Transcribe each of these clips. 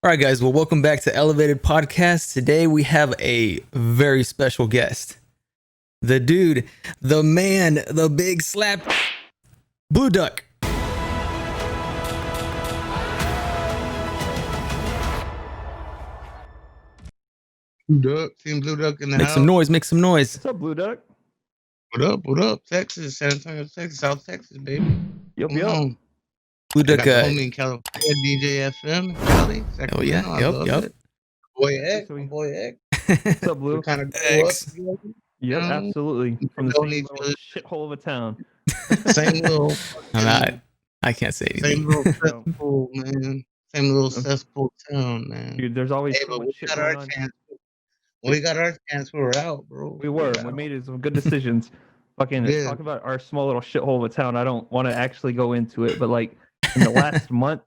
All right, guys. Well, welcome back to Elev8ed Podcast. Today we have a very special guest. The dude, the man, the big slap, Blue Duck. Blue Duck, Team Blue Duck in the Make house. some noise. Make some noise. What's up, Blue Duck? What up? What up? Texas, San Antonio, Texas, South Texas, baby. Yup, Come yup. on. Blue I Duck. got the homie in California, DJ FM, Cali, Oh yeah. Sacramento. I love Yep. it. Boy X, So my we- boy X. What's up, We Blue? kind of grew up X. together. Yep, know, absolutely. From the know same each little other. shithole of a town. Same little, I'm not. I can't say same anything. little cesspool, man. Same little cesspool town, man. Dude, there's always Hey, so but much we shit got going our on. chance. When we got our chance, we were out, bro. We were. We made some good decisions. Fucking Yeah. talk about our small little shithole of a town. I don't want to actually go into it, but like in the last month,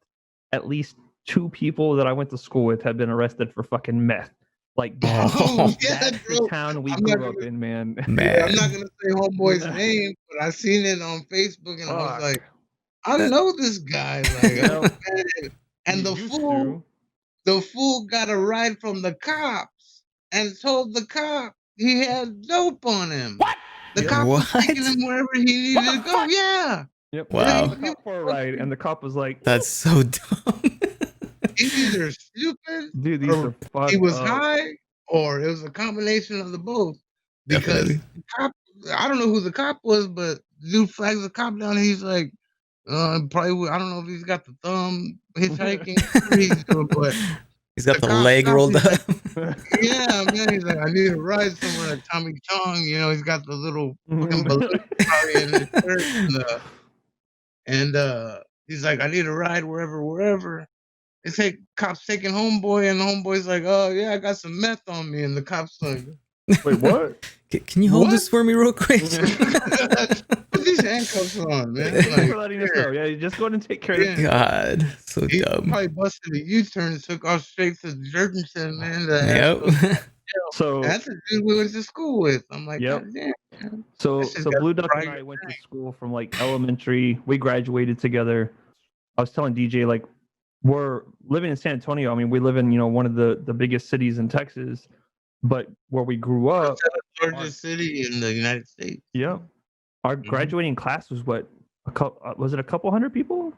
at least 2 people that I went to school with have been arrested for fucking meth. Like, Oh, yeah, that's the bro. town we I'm not grew up in, man. Yeah, man. I'm not gonna say homeboy's name, but I seen it on Facebook and I was Fuck. like, I know this guy. Like, know, and You the used fool, the fool got a ride from the cops and told the cop he had dope on him. What? The Yep. cop was What? taking him wherever he needed to go. Yeah, Yep. Wow. The cop for a ride, and the cop was like, That's so dumb. he's either stupid, "Dude, these or are fucked he was up." high, or it was a combination of the both. Because Definitely. the cop, I don't know who the cop was, but dude flags the cop down and he's like, probably, I don't know if he's got the thumb hitchhiking, whatever he's doing, but He's got the cop leg stops, rolled he's up. like, yeah, man, he's like, I need a ride somewhere at Tommy Chong, you know, he's got the little fucking balloon probably in his shirt, and he's like, I need a ride wherever. It's like cops taking homeboy, and the homeboy's like, oh yeah, I got some meth on me, and the cops like, Wait, what? Can you hold What? this for me real quick? put these handcuffs on, man. Thanks Like, for letting us know. Yeah, you just go ahead and take care Yeah. of it. God, so he dumb. probably busted a U-turn and took off straight to Jurgensen, man. Yep. So, That's the dude we went to school with. I'm like, Yep. God damn, man. so, This has so got Blue Duck and prior I went to thing. school from like elementary. We graduated together. I was telling DJ like we're living in San Antonio. I mean, we live in one of the biggest cities in Texas, but where we grew up, It's the largest city in the United States. yeah, our Mhm. graduating class was what was it a couple hundred people?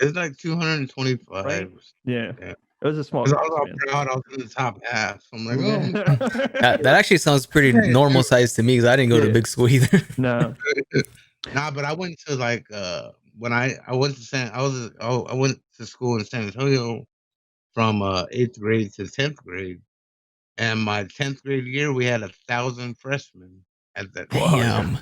It's like 225. Right? Yeah, Yeah. it was a small 'Cause I class, was all man. proud I was in the top half. I'm like, That actually sounds pretty Hey, normal dude. size to me because I didn't go to Yeah. big school either. No, Nah, but I went to like when I went to I went to school in San Antonio from 8th grade to 10th grade. And my 10th grade year, we had 1,000 freshmen at that time. Damn, Like,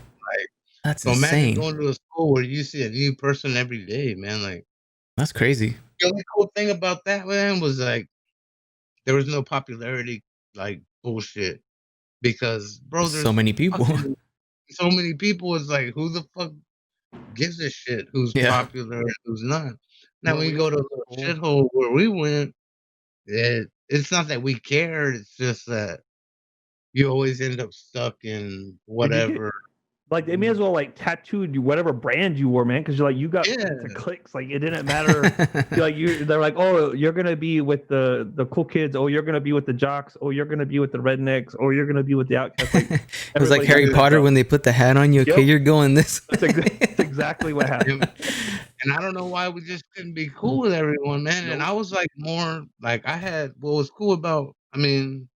that's so imagine insane. going to a school where you see a new person every day, man. Like, That's crazy. the only cool thing about that, man, was like there was no popularity, like bullshit. Because, bro, there's So many people. fucking so many people. It's like, who the fuck gives a shit who's Yeah. popular and who's not? Now, Where when we you go to went the to shithole where we went, it's not that we cared. It's just that you always end up stuck in whatever. like they may as well like tattooed you whatever brand you were, man, because you're like you got Yeah. the clicks. Like it didn't matter. They're like, oh, you're gonna be with the cool kids. Oh, you're gonna be with the jocks. Oh, you're gonna be with the rednecks. Oh, you're gonna be with the outcasts. Like, It was like everybody Harry did Potter that. when they put the hat on you. Okay, Yep. you're going this That's, that's exactly what happened. And I don't know why we just couldn't be cool with everyone, man. And I was like more like I had what was cool about. I mean,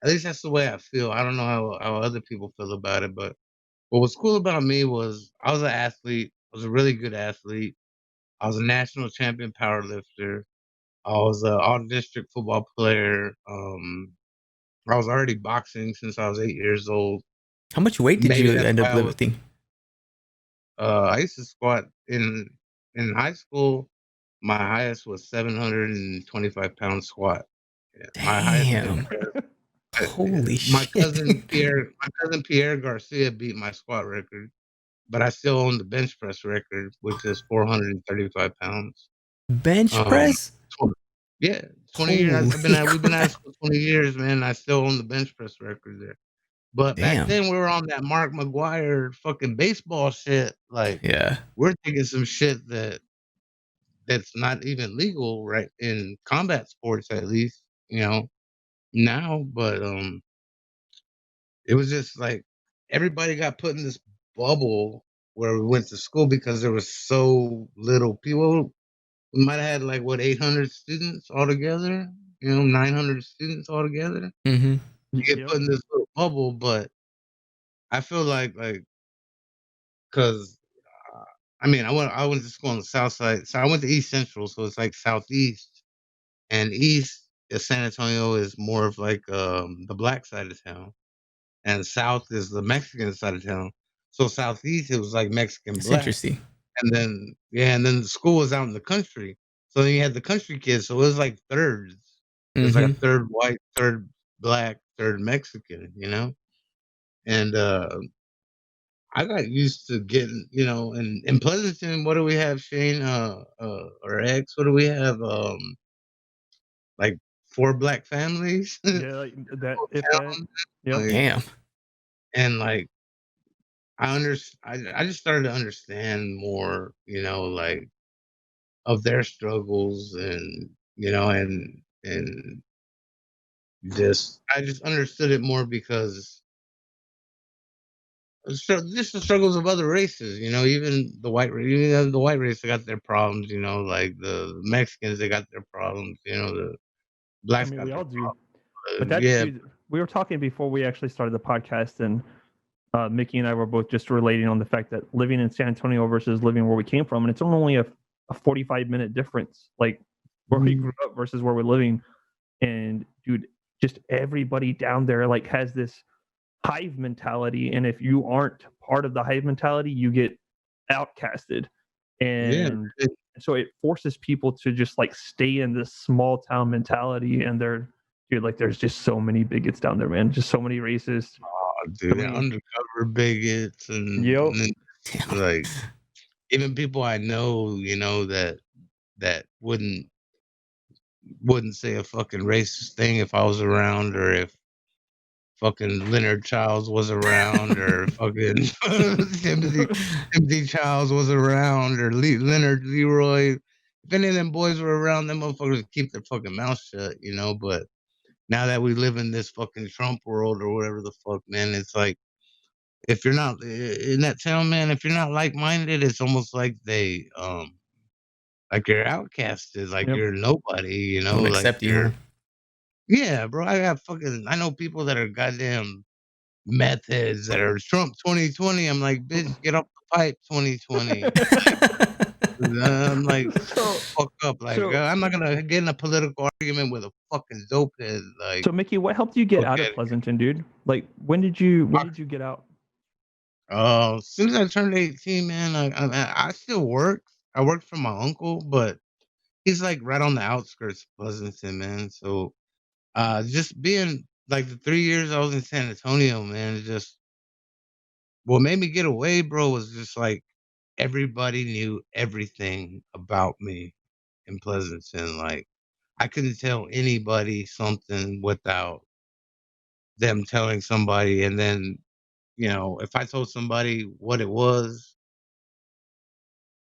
at least that's the way I feel. I don't know how other people feel about it, but what was cool about me was I was an athlete. I was a really good athlete. I was a national champion powerlifter. I was an all district football player. I was already boxing since I was 8 years old. How much weight did Maybe you that's end up why I was- lifting? I used to squat in high school. My highest was 725 pound squat. Yeah, my highest. Damn. Holy My shit. cousin Pierre Garcia beat my squat record, but I still own the bench press record, which is 435 pounds. Bench press? Yeah, 20 years. Holy We've been at it for 20 years, man. I still own the bench press record there. But Damn. back then we were on that Mark McGuire fucking baseball shit. Like, Yeah. we're thinking some shit that that's not even legal, right, in combat sports at least, now, but, it was just like everybody got put in this bubble where we went to school because there was so little people. We might have had, like, what, 800 students altogether, 900 students altogether. Mm-hmm. You get Yep. put in this little bubble, but I feel like 'cause, I mean, I went to school on the South Side, so I went to East Central, so it's, like, Southeast, and East San Antonio is more of, like, the black side of town, and South is the Mexican side of town. So Southeast, it was, like, Mexican That's black, interesting. and then yeah, and then the school was out in the country, so then you had the country kids, so it was, like, thirds. It was, like, a Mm-hmm. third white, third black, third Mexican, and, I got used to getting, in Pleasanton, what do we have, Shane? Or X, what do we have? Like 4 black families? Yeah, like that. Whole If that. town, Yep. like, Damn. and, like, I just started to understand more, like, of their struggles and, and I just understood it more because just the struggles of other races, even the white race, they got their problems, like the Mexicans, they got their problems, the I blacks mean, got we their all do. But problems. that's Yeah, dude. We were talking before we actually started the podcast, and Mickey and I were both just relating on the fact that living in San Antonio versus living where we came from, and it's only a 45-minute difference, like where we grew up versus where we're living. And dude, just everybody down there like has this hive mentality, and if you aren't part of the hive mentality, you get outcasted. yeah, And so it forces people to just like stay in this small town mentality, and they're dude, like there's just so many bigots down there, man. Just so many racists. So dude, they're many. undercover bigots Yep. and then, Damn. like, even people I know, that wouldn't say a fucking racist thing if I was around, or if fucking Leonard Childs was around, or fucking Timothy Timothy Childs was around, or Leonard Leroy. If any of them boys were around, them motherfuckers would keep their fucking mouth shut, but now that we live in this fucking Trump world or whatever the fuck, man, it's like, if you're not in that town, man, if you're not like-minded, it's almost like like you're outcasted, like Yep. you're nobody, Don't like accept you, huh? yeah, bro, I know people that are goddamn meth heads that are Trump 2020. I'm like, "Bitch, get off the pipe 2020." I'm like, "Shut the so fuck up." Like, so I'm not gonna get in a political argument with a fucking dope head, like, so Mickey, what helped you get fuck out of outta here. Pleasanton, dude? Like when did you get out? As soon as I turned 18, man, I still work. I worked for my uncle, but he's, like, right on the outskirts of Pleasanton, man, so, just being like, the 3 years I was in San Antonio, man, it just what made me get away, bro, was just, like, everybody knew everything about me in Pleasanton, like, I couldn't tell anybody something without them telling somebody, and then, if I told somebody what it was,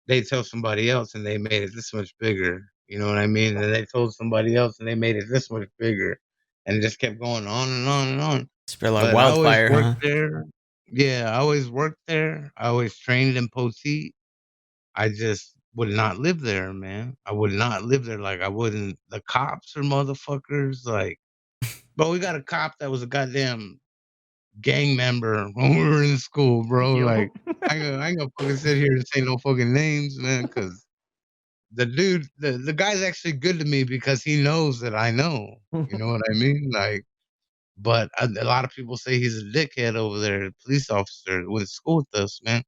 they tell somebody else and they made it this much bigger, you know what I mean? And they told somebody else and they made it this much bigger, and it just kept going on and on and on. Spread like But I always wildfire, worked huh? there. Yeah, I always worked there. I always trained in Poteet. I just would not live there, man. I would not live there, like, I wouldn't the cops are motherfuckers, like, bro, we got a cop that was a goddamn gang member when we were in school, bro, like, Yo. I ain't gonna fucking sit here and say no fucking names, man, 'cause the guy's actually good to me because he knows that I know, you know what I mean? Like, but a lot of people say he's a dickhead over there, police officer who went to school with us, man.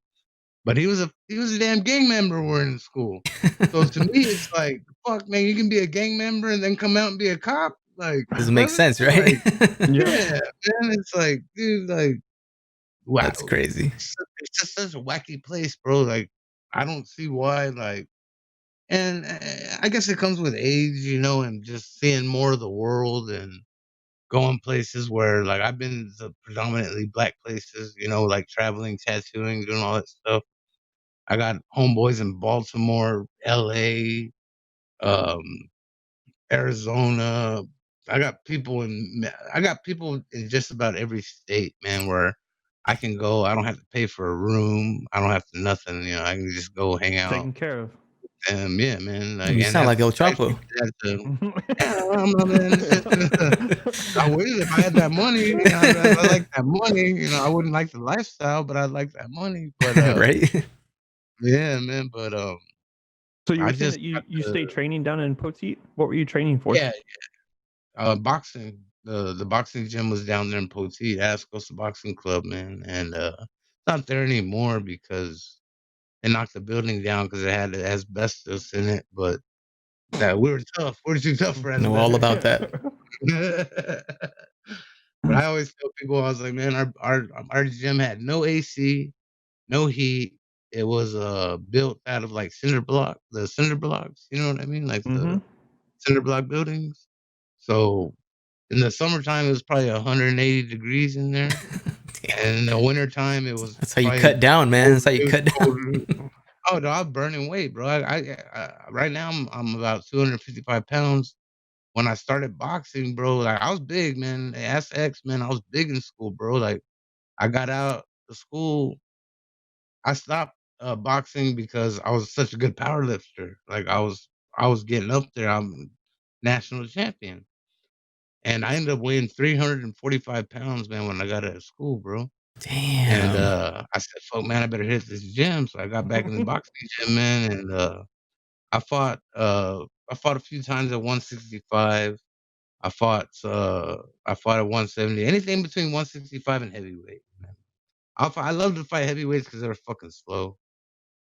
But he was a damn gang member when we were in school. So to me, it's like, fuck, man, you can be a gang member and then come out and be a cop? Like, Doesn't make brother? sense, right? Like, Yep. yeah, man, it's like, dude, like, wow. That's crazy. It's just such a wacky place, bro, like, I don't see why, like, and, I guess it comes with age, and just seeing more of the world and going places where, like, I've been to predominantly black places, like traveling, tattooing, doing all that stuff. I got homeboys in Baltimore, LA, Arizona. I got people in just about every state, man, where I can go. I don't have to pay for a room. I don't have to nothing. You know, I can just go hang out. Taken care of. Yeah, man. Like, You and sound have like El nice Chapo. people that yeah, I don't know, man. I wish if I had that money. You know, I like that money. You know, I wouldn't like the lifestyle, but I'd like that money. But Right? yeah, man. But So you I were saying just that you got stay the training down in Poteet? What were you training for? yeah, boxing. The boxing gym was down there in Poteet, Ascosa Boxing Club, man, and it's not there anymore because they knocked the building down because it had asbestos in it. But that we were tough. We were too tough for Know all asbestos. about that. But I always tell people, I was like, man, our gym had no AC, no heat. It was built out of like the cinder blocks. You know what I mean, like Mm-hmm. the cinder block buildings. So in the summertime, it was probably 180 degrees in there, Damn. and in the wintertime, it was That's how you probably cut down, man. cold. That's how you It was cut down. colder. Oh, no, I'm burning weight, bro. Right now I'm about 255 pounds. When I started boxing, bro, like I was big, man. SX, man, I was big in school, bro. Like I got out of school, I stopped boxing because I was such a good power lifter. Like I was getting up there. I'm national champion. And I ended up weighing 345 pounds, man, when I got out of school, bro. And, Damn. I said, "Fuck, man, I better hit this gym." So I got back in the boxing gym, man, and, I fought a few times at 165. I fought, I fought at 170, anything between 165 and heavyweight, man. I love to fight heavyweights because 'cause they're fucking slow.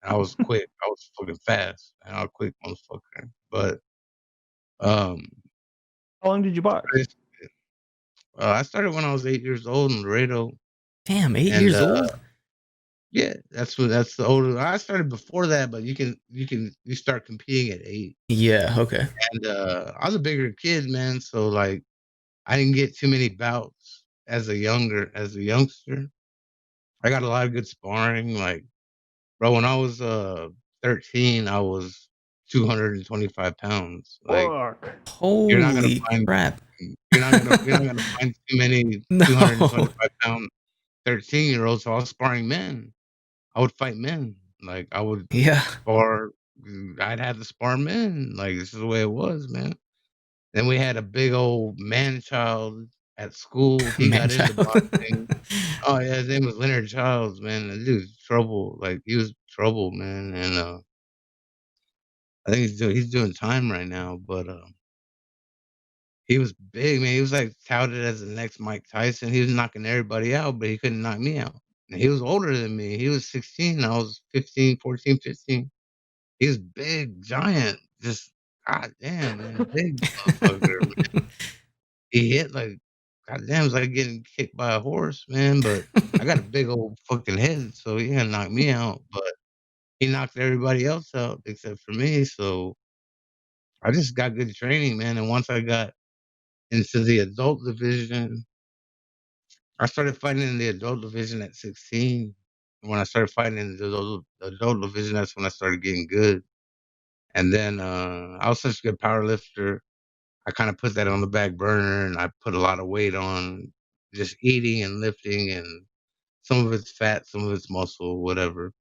And I was quick. I was fucking fast, and I was a quick motherfucker. But, um, How long did you I box? just I started when I was 8 years old in Laredo, Damn, 8 and, years old? yeah, that's the older I started before that, but you start competing at 8, Yeah, okay. and, I was a bigger kid, man, so, like, I didn't get too many bouts as a youngster. I got a lot of good sparring, like, bro, when I was, 13, I was 225 pounds, like, Fuck. you're not gonna Holy find crap. you're not gonna find too many No. 225-pound 13-year-olds, so I was sparring men. I would fight men, like, I would Yeah. spar I'd have to spar men, like, this is the way it was, man. Then we had a big old man child at school, he Man got into child. boxing. Oh, yeah, his name was Leonard Childs, man, the dude's trouble, like, he was trouble, man, and, I think he's doing time right now, but, he was big, man, he was, like, touted as the next Mike Tyson, he was knocking everybody out, but he couldn't knock me out. And he was older than me, he was 16, I was 15, 14, 15. He was big, giant, just god damn, man, big motherfucker. He hit like goddamn, it's like getting kicked by a horse, man, but I got a big old fucking head, so he gonna knock me out, but he knocked everybody else out except for me, so I just got good training, man, and once I got into the adult division, I started fighting in the adult division at 16. When I started fighting in the adult division, that's when I started getting good, and then, I was such a good power lifter, I kinda put that on the back burner, and I put a lot of weight on just eating and lifting, and some of it's fat, some of it's muscle, whatever.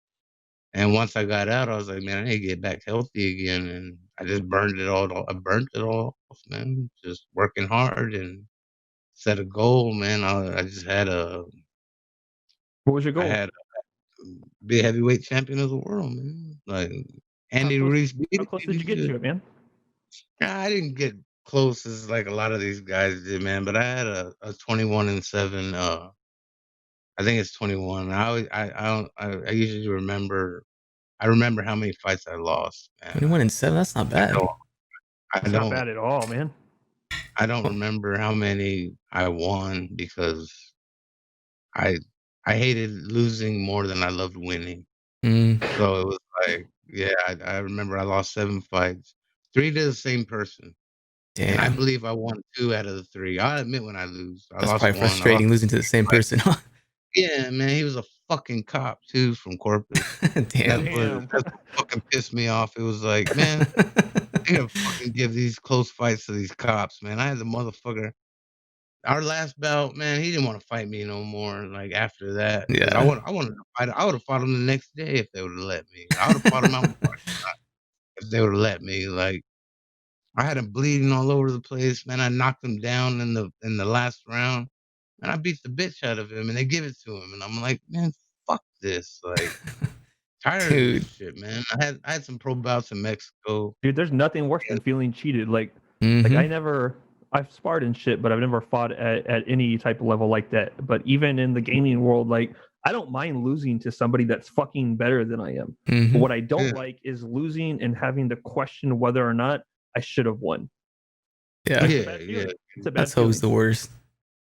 And once I got out, I was like, "Man, I need to get back healthy again," and I just I burnt it all off, man, just working hard and set a goal, man. I just had What was your I goal? had to be a heavyweight champion of the world, man. Like, How Andy close Ruiz how beat close me, did you get dude. to it, man? Nah, I didn't get close as like a lot of these guys did, man, but I had a 21-7, I think it's 21. I don't I usually I remember how many fights I lost, man. 21 and 7, that's not I bad. don't I It's not don't bad at all, man. I don't remember how many I won because I I hated losing more than I loved winning. Mm, So it was like, yeah, I remember I lost 7 fights, 3 to the same person, and I damn. believe I won 2 out of the 3. I'll admit when I lose. I That's lost probably 1. I lost frustrating losing to the same fight. person, huh? Yeah, man, he was a fucking cop too from Corpus. Damn. That's what fucking pissed me off. It was like, man, they gonna fucking give these close fights to these cops, man. I had the motherfucker. Our last bout, man, he didn't want to fight me no more. Like after that, because Yeah. I wanted to fight. I would have fought him the next day if they would have let me. I would have fought him out if they would have let me. Like I had him bleeding all over the place, man. I knocked him down in the last round, and I beat the bitch out of him, and they give it to him, and I'm like, man, fuck this, like tired of this Dude. shit, man. I had some pro bouts in Mexico. Dude, there's nothing worse than feeling cheated. Like Mhm. I've sparred and shit, but I've never fought at any type of level like that. But even in the gaming world, like I don't mind losing to somebody that's fucking better than I am. But Mhm. what I don't Yeah. like is losing and having to question whether or not I should have won. Yeah. It's a Yeah, bad yeah. feeling. It's a bad That's always the feeling. worst.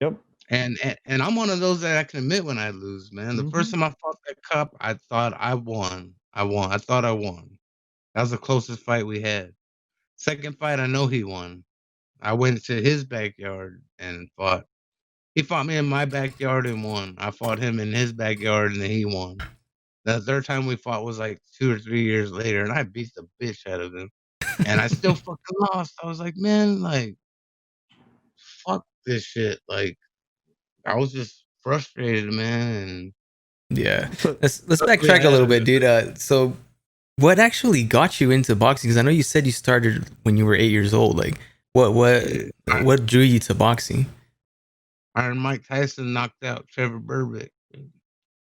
Yep. And I'm one of those that I can admit when I lose, man. The first time I fought that cop, I thought I won. I thought I won. That was the closest fight we had. Second fight, I know he won. I went to his backyard and fought. He fought me in my backyard and won. I fought him in his backyard and then he won. The third time we fought was like 2 or 3 years later, and I beat the bitch out of him, and I still fucking lost. I was like, "Man, like, fuck this shit." Like, I was just frustrated, man, and Yeah. So Let's luckily I backtrack a had little a bit, dude. So what actually got you into boxing? Because I know you said you started when you were 8 years old. Like, what what yeah, what drew you to boxing? Iron Mike Tyson knocked out Trevor Berbick.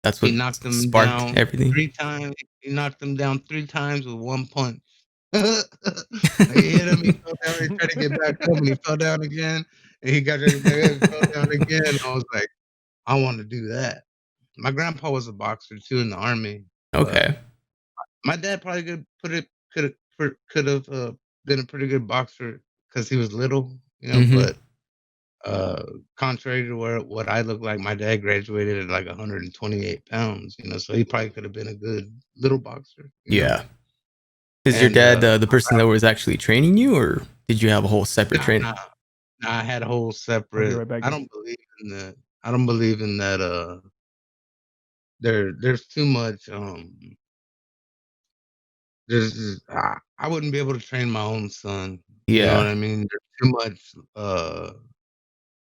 That's He what knocked him sparked down everything. 3 times. He knocked him down 3 times with 1 punch. Like, he hit him, he fell down, he tried to get back up, and he fell down again, and he got ready to get back up, and fell down again. I was like, "I wanna do that." My grandpa was a boxer too in the army, but Okay. my dad probably could have, been a pretty good boxer because he was little, you know, Mm-hmm. but, uh, contrary to what I look like, my dad graduated at, like, 128 pounds, you know, so he probably could have been a good little boxer, you know? Yeah. Is your And, dad the person that was actually training you, or did you have a whole separate nah, trainer? nah, nah, I had a whole I'll be separate right back. I don't believe in that. I don't believe in that, there's too much, I wouldn't be able to train my own son, you know what Yeah. I mean? There's too much,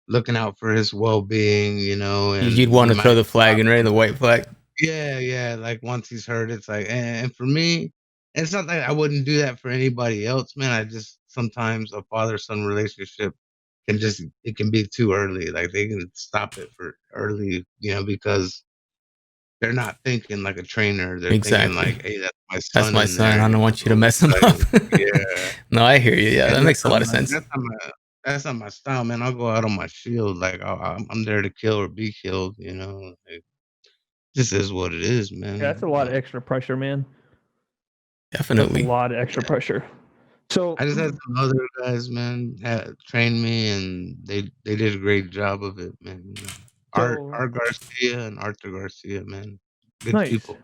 looking out for his well-being, you know, You'd and want he to throw might the flag in, right? The white flag. Yeah, yeah, like, once he's hurt, it's like and for me, it's not that I wouldn't do that for anybody else, man, I just sometimes a father-son relationship it can be too early, like, they can stop it for early, you know, because they're not thinking like a trainer, they're thinking Exactly. like, "Hey, that's my That's son my in son. there," I you don't want you to know, mess him it's up. like yeah, No, I hear you. Yeah, and that makes a lot of sense. that's not my style, man, I'll go out on my shield, like, I'm there to kill or be killed, you know, like, this is what it is, Yeah, that's man, a lot of extra pressure, man. That's a Definitely. lot of extra pressure. So I just had some other guys, man, had trained me, and they did a great job of it, man, you know. so Art Garcia and Arthur Garcia, man, good nice. people.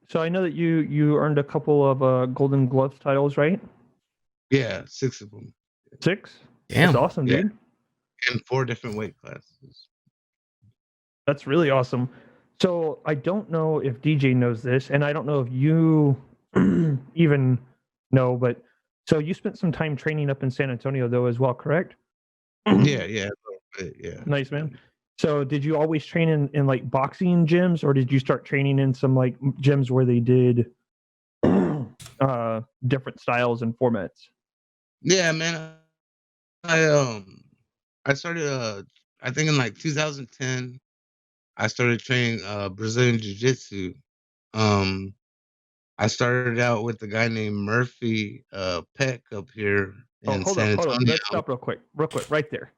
So I know that you earned a couple of Golden Gloves titles, right? Yeah, 6 of them. 6. That's Damn. awesome, Yeah, dude. in 4 different weight classes. That's really awesome. So I don't know if DJ knows this, and I don't know if you even know, but so you spent some time training up in San Antonio though as well, correct? Yeah, yeah, a little bit, yeah. Nice, man. So did you always train in like boxing gyms, or did you start training in some like gyms where they did different styles and formats? Yeah, man, I, um, I started, I think in, like, 2010, I started training, Brazilian Jiu-Jitsu. Um, I started out with a guy named Murphy, Peck up here Oh, in San hold up. Antonio. Let's stop real quick, right there.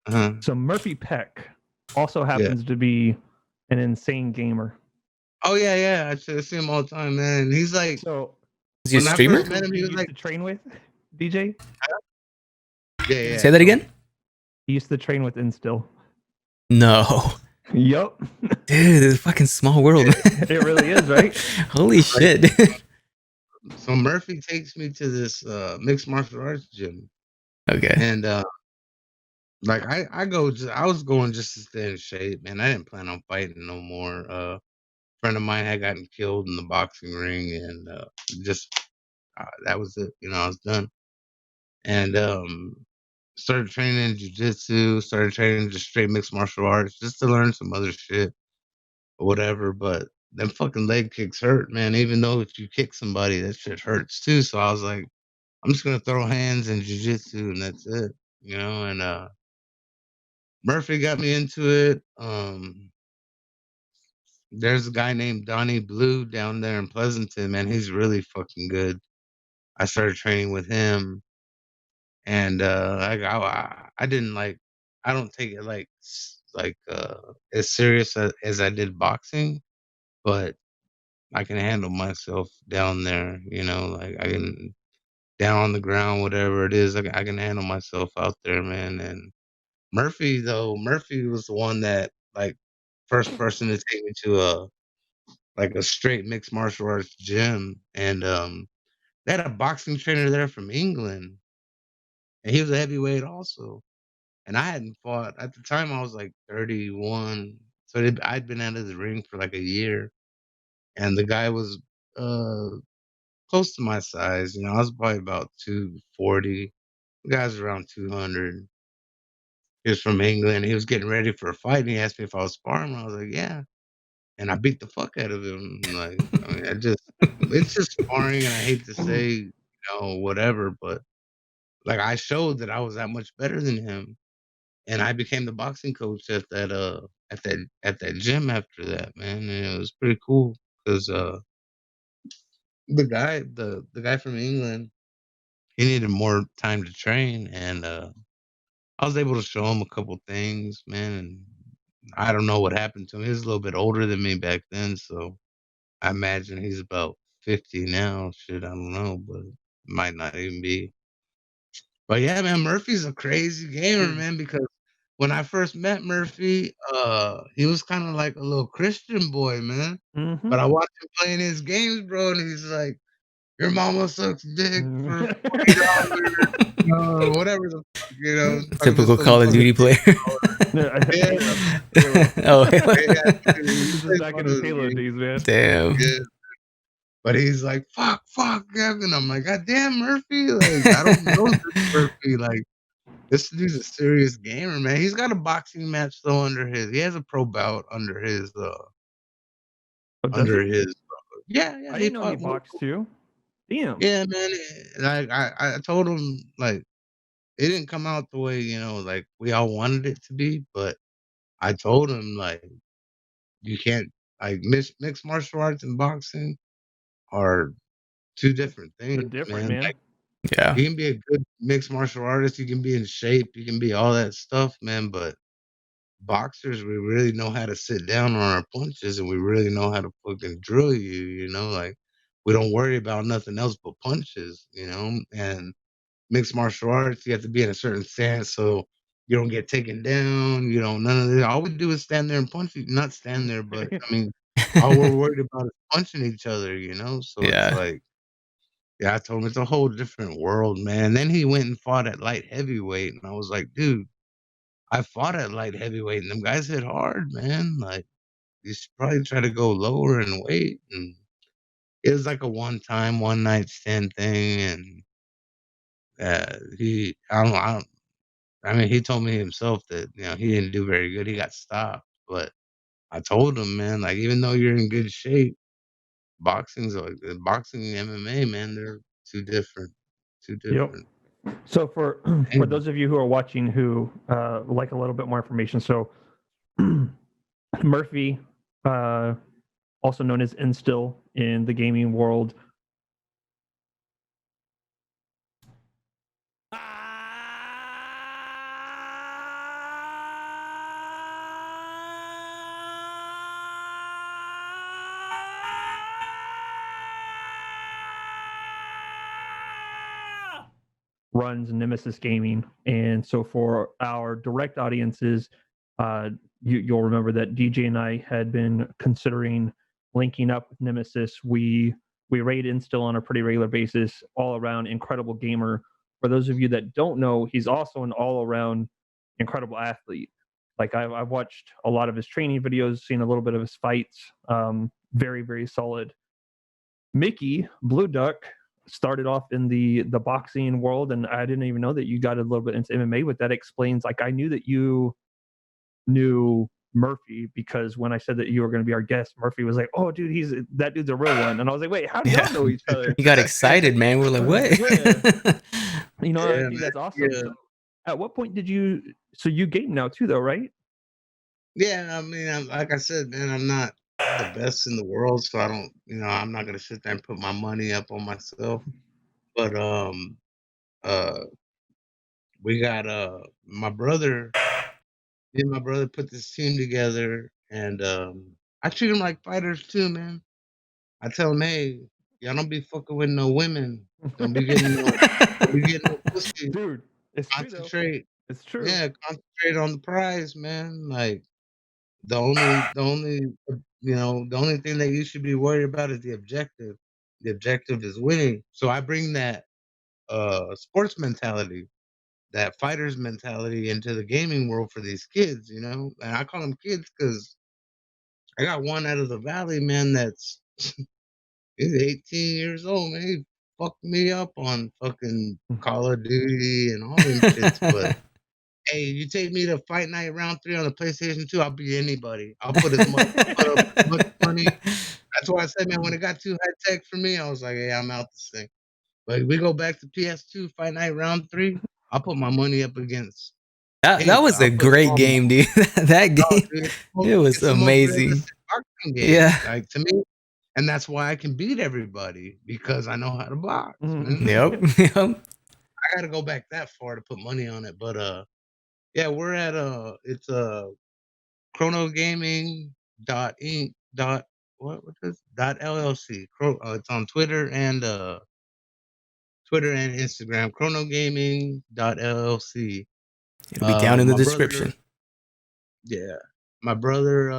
Uh-huh, So Murphy Peck also yeah. happens to be an insane gamer. Oh, yeah, yeah, I see him all the time, man, he's like So Is he a when I is this streamer? first who met him, he you was used like to train with, DJ? yeah, yeah, Say that again? He used to train with Instill. No. Yup. Dude, it's a fucking small world, man. It really is, right? Holy shit. Dude. so Murphy takes me to this, mixed martial arts gym, Okay. and, Like I was going just to stay in shape, man. I didn't plan on fighting no more. Friend of mine had gotten killed in the boxing ring, and just that was it. I was done, and started training in jujitsu. Started training just straight mixed martial arts, just to learn some other shit or whatever. But them fucking leg kicks hurt, man. Even though if you kick somebody, that shit hurts too. So I was like, I'm just gonna throw hands in jujitsu, and that's it. And Murphy got me into it. There's a guy named Donnie Blue down there in Pleasanton, man. He's really fucking good. I started training with him, and I didn't like. I don't take it as serious as I did boxing, but I can handle myself down there. Like I can down on the ground, whatever it is. I can handle myself out there, man. And Murphy was the one that like first person to take me to a straight mixed martial arts gym, and they had a boxing trainer there from England, and he was a heavyweight also. And I hadn't fought at the time. I was like 31, so I'd been out of the ring for like a year, and the guy was uh close to my size. I was probably about 240. The guy's around 200. He was from England. He was getting ready for a fight, and he asked me if I was sparring. I was like, yeah. And I beat the fuck out of him. Like, I mean, it's just sparring, and I hate to say, whatever, but like I showed that I was that much better than him, and I became the boxing coach at that gym after that, man. And it was pretty cool because the guy from England, he needed more time to train, and I was able to show him a couple things, man. And I don't know what happened to him. He was a little bit older than me back then, so I imagine he's about 50 now. Shit, I don't know, but might not even be. But yeah, man, Murphy's a crazy gamer, man, because when I first met Murphy, he was kinda like a little Christian boy, man. Mm-hmm. But I watched him playing his games, bro, and he's like, "Your mama sucks dick for $40," whatever the fuck, talking to Typical some Call of fucking Duty player. yeah, Oh, yeah, dude, he This is plays back one in of his those Halo games. days, man. damn. Yeah. But he's like, fuck, Kevin." I'm like, "God damn, Murphy, like, I don't know this Murphy, like, this dude's a serious gamer, man." He's got a boxing match, though, he has a pro bout Oh, does under he? his yeah, I he didn't know he fought one boxed too. Damn. yeah, man, like, I told him, like, it didn't come out the way, like, we all wanted it to be, but I told him, like, "You can't like, mixed martial arts and boxing are 2 different They're things, different, man." man. Like, Yeah. you can be a good mixed martial artist, you can be in shape, you can be all that stuff, man, but boxers, we really know how to sit down on our punches, and we really know how to fucking drill you, like, we don't worry about nothing else but punches, and mixed martial arts, you have to be in a certain stance so you don't get taken down, none of that. All we do is stand there and punch you not stand there, but, I mean, all we're worried about is punching each other, so it's Yeah. like yeah, I told him it's a whole different world, man. And then he went and fought at light heavyweight, and I was like, "Dude, I fought at light heavyweight, and them guys hit hard, man. Like, you should probably try to go lower in weight." And it was like a one-time, one-night stand thing, and, I mean, he told me himself that, he didn't do very good, he got stopped, but I told him, "Man, like, even though you're in good shape, boxing and MMA, man, they're 2 different 2 Yep. different So for things." those of you who are watching who like a little bit more information, so Murphy, also known as Instill in the gaming world, runs Nemesis Gaming. And so for our direct audiences, you'll remember that DJ and I had been considering linking up with Nemesis. We raid Instill on a pretty regular basis, all around incredible gamer. For those of you that don't know, he's also an all around incredible athlete. Like I've watched a lot of his training videos, seen a little bit of his fights. Very, very solid. Mickey Blue Duck started off in the boxing world, and I didn't even know that you got a little bit into MMA. But that explains, like, I knew that you knew Murphy because when I said that you were going to be our guest, Murphy was like, "Oh, dude, that dude's a real one." And I was like, "Wait, how do y'all know each other?" You got excited, man. We're like, what? Yeah. I Yeah, think that's man, awesome. yeah. So at what point did you? So you game now too, though, right? Yeah, I mean, like I said, man, I'm not the best in the world, so I don't, I'm not gonna sit there and put my money up on myself. But uh, we got my brother. Me and my brother put this team together, and I treat them like fighters too, man. I tell them, hey, y'all don't be fucking with no women. Don't be getting no pussy. Dude, it's true though. Concentrate. It's true. Yeah, concentrate on the prize, man. Like the only thing that you should be worried about is the objective. The objective is winning. So I bring that sports mentality, that fighter's mentality into the gaming world for these kids, and I call them kids because I got one out of the valley, man, that's he's 18 years old, man. He fucked me up on fucking Call of Duty and all them shits, but hey, you take me to Fight Night Round 3 on the PlayStation 2, I'll beat anybody. I'll put up as much money. That's why I said, man, when it got too high tech for me, I was like, "Hey, I'm out this thing." But we go back to PS2, Fight Night Round 3, I'll put my money up against That anybody. was a I'll put great all game, dude. That oh, game, dude, it was it's the most amazing. realistic boxing game, Yeah. like, to me, and that's why I can beat everybody because I know how to box, man. Yep. Yep. I gotta go back that far to put money on it, but, yeah, we're at, it's, Chrono Gaming dot inc dot what is dot LLC. It's on Twitter and Instagram. Chrono Gaming dot LLC. It'll be down in the My brother, description. yeah, my brother,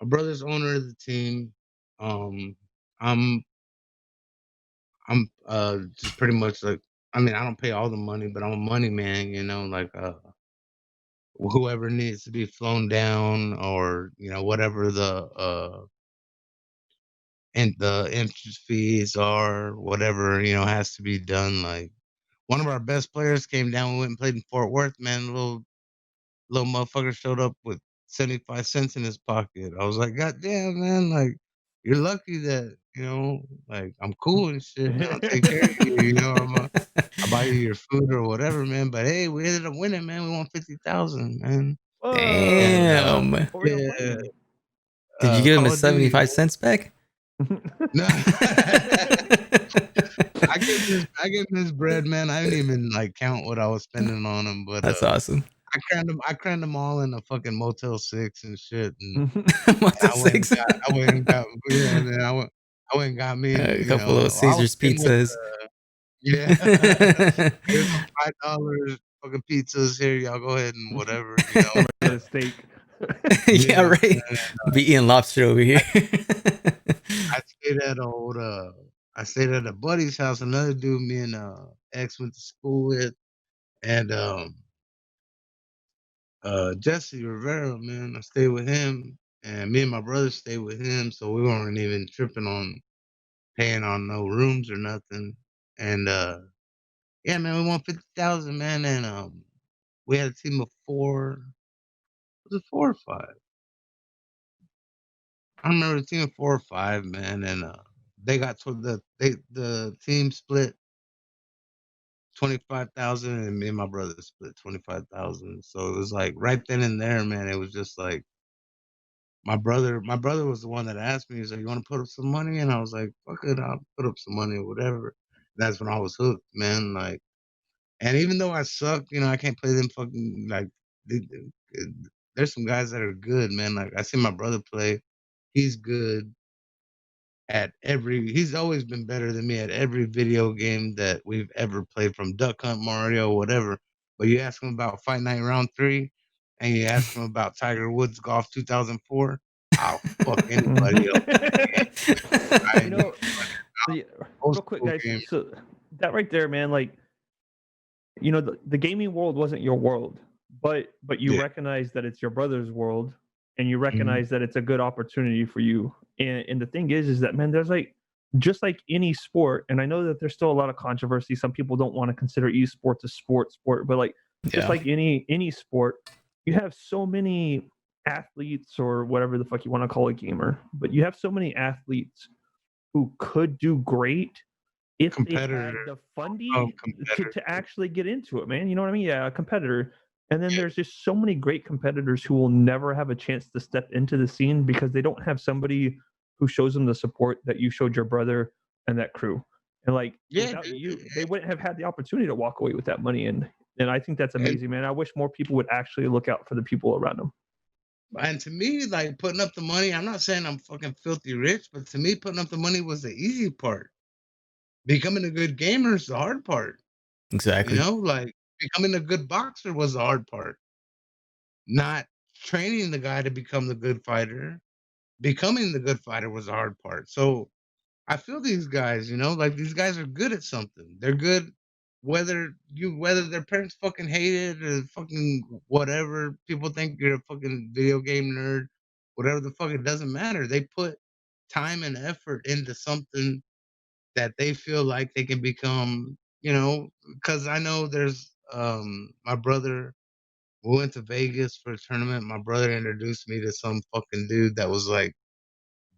my brother's owner of the team. Um, I'm just pretty much like, I mean, I don't pay all the money, but I'm a money man. Like whoever needs to be flown down or whatever the entrance fees are, whatever, has to be done. Like one of our best players came down, we went and played in Fort Worth, man. Little motherfucker showed up with 75 cents in his pocket. I was like, God damn, man, like you're lucky that, like I'm cool and shit, man. I'll take care of you, I'll buy you your food or whatever, man. But hey, we ended up winning, man. We won 50,000, man. And Whoa. Damn. What were y'all yeah, playing? Did you give him Call his of Duty, 75 man. cents back? No. I gave him his bread, man. I didn't even like count what I was spending on him, but That's awesome. I crammed them all in a fucking Motel 6 and shit, and What the six? I went and got yeah, man. I went and got me, A couple of I was Caesar's sitting with pizzas. yeah. Here's some $5 fucking pizzas here. Y'all go ahead and whatever, Get a steak. Yeah, Yeah, right. Be eating lobster over here. I stayed I stayed at a buddy's house. Another dude, me and ex went to school with, and Jesse Rivera, man. I stayed with him, and me and my brother stayed with him, so we weren't even tripping on paying on no rooms or nothing. And yeah, man, we won 50,000, man, and we had a team of four. Was it 4 or 5? I don't remember the team of 4 or 5, man, and they got to the team split 25,000, and me and my brother split 25,000. So it was like right then and there, man. It was just like my brother was the one that asked me. He's like, "You want to put up some money?" And I was like, "Fuck it, I'll put up some money or whatever." That's when I was hooked, man. Like, and even though I suck, I can't play them fucking like. There's some guys that are good, man. Like I see my brother play. He's good at every. He's always been better than me at every video game that we've ever played, from Duck Hunt, Mario, whatever. But you ask him about Fight Night Round 3, and you ask him about Tiger Woods Golf 2004, I'll fuck anybody up. I You ain't know, anybody real quick, school guys. game. So that right there, man, like, the gaming world wasn't your world. but you Yeah. recognize that it's your brother's world, and you recognize that it's a good opportunity for you. And the thing is that, man, there's like, just like any sport, and I know that there's still a lot of controversy. Some people don't want to consider esports a sport, but like, just Yeah. like any sport, you have so many athletes, or whatever the fuck you want to call a gamer, but you have so many athletes who could do great if they Competitor. had the Oh, funding competitor. to actually get into it, man. You know what I mean? Yeah, a competitor. And then there's just so many great competitors who will never have a chance to step into the scene because they don't have somebody who shows them the support that you showed your brother and that crew. And like, Yeah, without dude. you, they wouldn't have had the opportunity to walk away with that money. And I think that's And, amazing, man. I wish more people would actually look out for the people around them. and to me, like putting up the money, I'm not saying I'm fucking filthy rich, but to me, putting up the money was the easy part. Becoming a good gamer is the hard part. You Exactly. know, like becoming a good boxer was the hard part. Not training the guy to become the good fighter. Becoming the good fighter was the hard part. So I feel these guys, like these guys are good at something. They're good whether their parents fucking hate it or fucking whatever, people think you're a fucking video game nerd, whatever the fuck, it doesn't matter. They put time and effort into something that they feel like they can become, because I know there's my brother, we went to Vegas for a tournament. My brother introduced me to some fucking dude that was like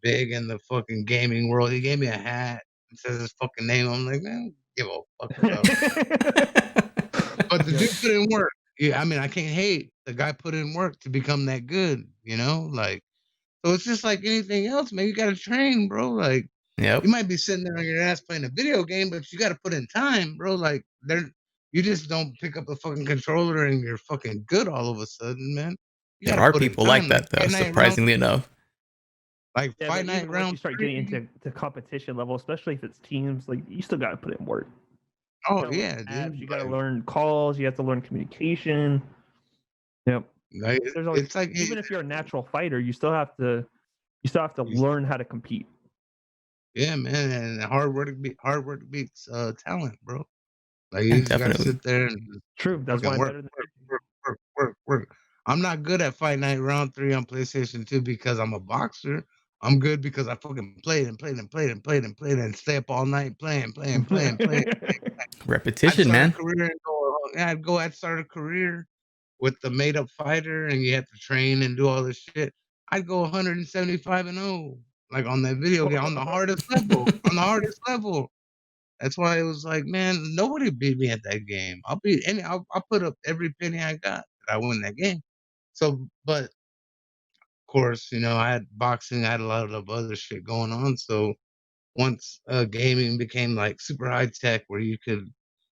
big in the fucking gaming world. He gave me a hat and says his fucking name. I'm like, man, give a fuck about. But the Yeah. dude put in work. Yeah, I mean, I can't hate. The guy put in work to become that good, like, so it's just like anything else, man. You gotta train, bro. Like, Yep. you might be sitting there on your ass playing a video game, but you gotta put in time, bro. Like, you just don't pick up a fucking controller and you're fucking good all of a sudden, man. You There gotta are put in people like time. that though, surprisingly enough. Yeah, but Fight night even once you round start getting 3. into competition level, especially if it's teams, like, you still got to put in work. Oh, You gotta learn yeah, apps, dude. you gotta learn calls, you have to learn communication. Yep. Like, There's always, it's like even if you're a natural fighter, you still have to learn how to compete. yeah, man, and hard work beats talent, bro. Like Yeah, you just gotta definitely. sit there and True. That's why fucking I'm work, better than work, work, work, work, work. I'm not good at Fight Night Round 3 on PlayStation 2 because I'm a boxer. I'm good because I fucking played and played and played and played and played and stay up all night playing, playing, playing, playing. I'd Repetition, start a man. career and I'd start a career with the made up fighter and you have to train and do all this shit. I'd go 175-0, like on that video game, on the hardest level, on the hardest level. That's why it was like, man, nobody beat me at that game. I'll put up every penny I got that I win that game. So, but of course, I had boxing, I had a lot of other shit going on. So once gaming became like super high tech where you could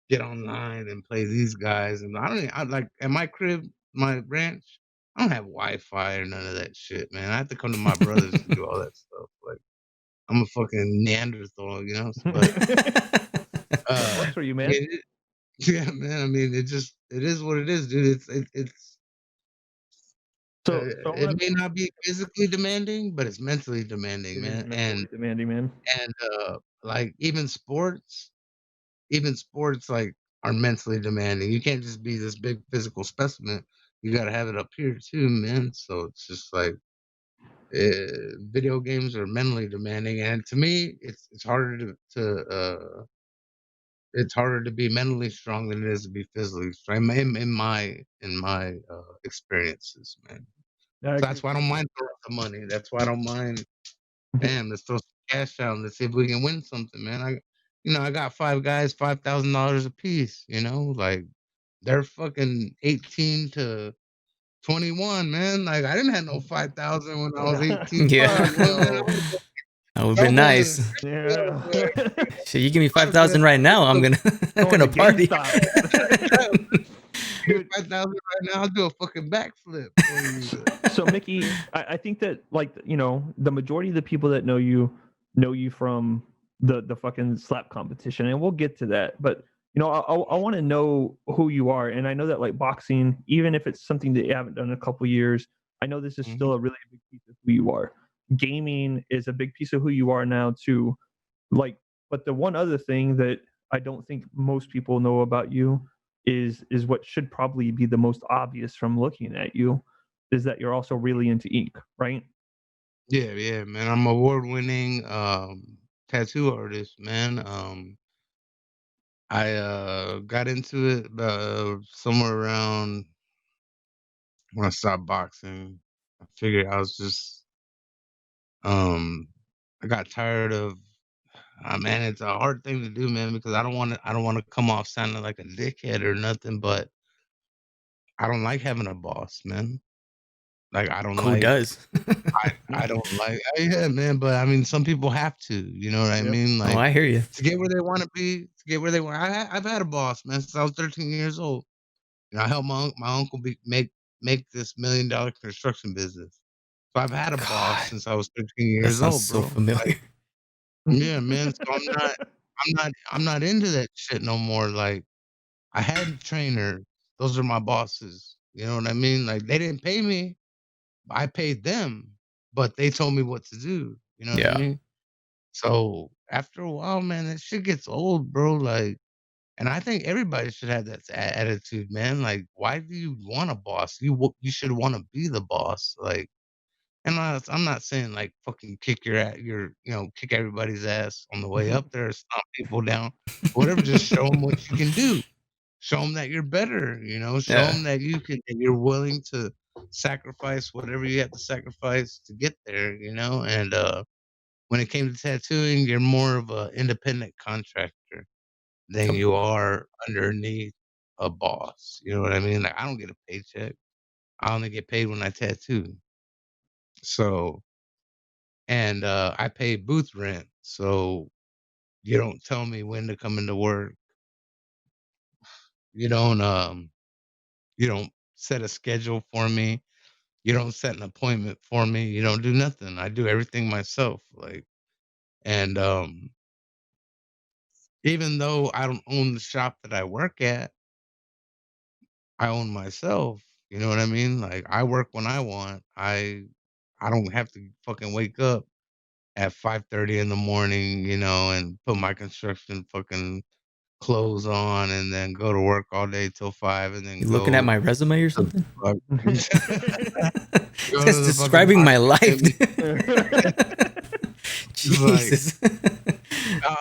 get online and play these guys. And I like at my crib, my ranch, I don't have Wi-Fi or none of that shit, man. I have to come to my brother's to do all that stuff. Like I'm a fucking Neanderthal, but That works for you, man. yeah, man. I mean, it is what it is, dude. So I It want may not be physically demanding, but it's mentally demanding, it is man. mentally demanding, man. And like even sports like are mentally demanding. You can't just be this big physical specimen. You got to have it up here too, man. So it's just like video games are mentally demanding, and to me, it's harder it's harder to be mentally strong than it is to be physically strong. In my experiences, man. I So agree. that's why I don't mind throwing some money. That's why I don't mind. Man, let's throw some cash out and let's see if we can win something, man. I got 5 guys, $5,000 a piece. Like they're fucking 18 to 21, man. Like I didn't have no 5,000 when I was 18. Yeah. Fuck 21, man. no. That would have been Elbows in the nice. strip club, Yeah. boy. Shit, you give me I was at 5,000 right now, I'm gonna I'm Going to gonna party. GameStop. Dude, 5,000 right now. I'll do a fucking backflip for you. so Mickey, I think that, like, the majority of the people that know you from the fucking slap competition, and we'll get to that. But I want to know who you are, and I know that, like, boxing, even if it's something that you haven't done in a couple years, I know this is still Mhm. a really big piece of who you are. Gaming is a big piece of who you are now too. Like, but the one other thing that I don't think most people know about you is what should probably be the most obvious from looking at you, is that you're also really into ink, right? Yeah, man. I'm award-winning tattoo artist, man. I got into it somewhere around when I stopped boxing. I figured I was just um I got tired of man, it's a hard thing to do, man, because I don't want to come off sounding like a dickhead or nothing, but I don't like having a boss, man. Like I don't Who like does? I don't like yeah, man, but I mean some people have to, you know what I Yep. mean? Oh, Like I hear you. to get where they want to be, to get where they want. I've had a boss, man, since I was 13 years old. You know, I helped my uncle make this $1 million construction business. So I've had a boss God, since I was 13 that years sounds old, so bro. Like, familiar. yeah, man. So I'm not into that shit no more. Like I had trainers. Those are my bosses. You know what I mean? Like they didn't pay me. I paid them, but they told me what to do. You know what I Yeah, mean? So after a while, man, that shit gets old, bro. Like, and I think everybody should have that attitude, man. Like, why do you want a boss? You should want to be the boss. Like, and I'm not saying like fucking kick kick everybody's ass on the way up there, stomp people down, whatever. Just show them what you can do. Show them that you're better. You know, show yeah, them that you're willing to sacrifice whatever you have to sacrifice to get there. You know, and when it came to tattooing, you're more of a independent contractor than yep. you are underneath a boss. You know what I mean? Like I don't get a paycheck. I only get paid when I tattoo. So, and I pay booth rent. So you don't tell me when to come into work. You don't you don't set a schedule for me. You don't set an appointment for me. You don't do nothing. I do everything myself. Like and even though I don't own the shop that I work at, I own myself. You know what I mean? Like I work when I want. I don't have to fucking wake up at 5:30 in the morning, and put my construction fucking clothes on and then go to work all day till 5 and then You looking at go my resume or to the something? go to That's the fucking describing my boxing life. gym. It's like, Jesus.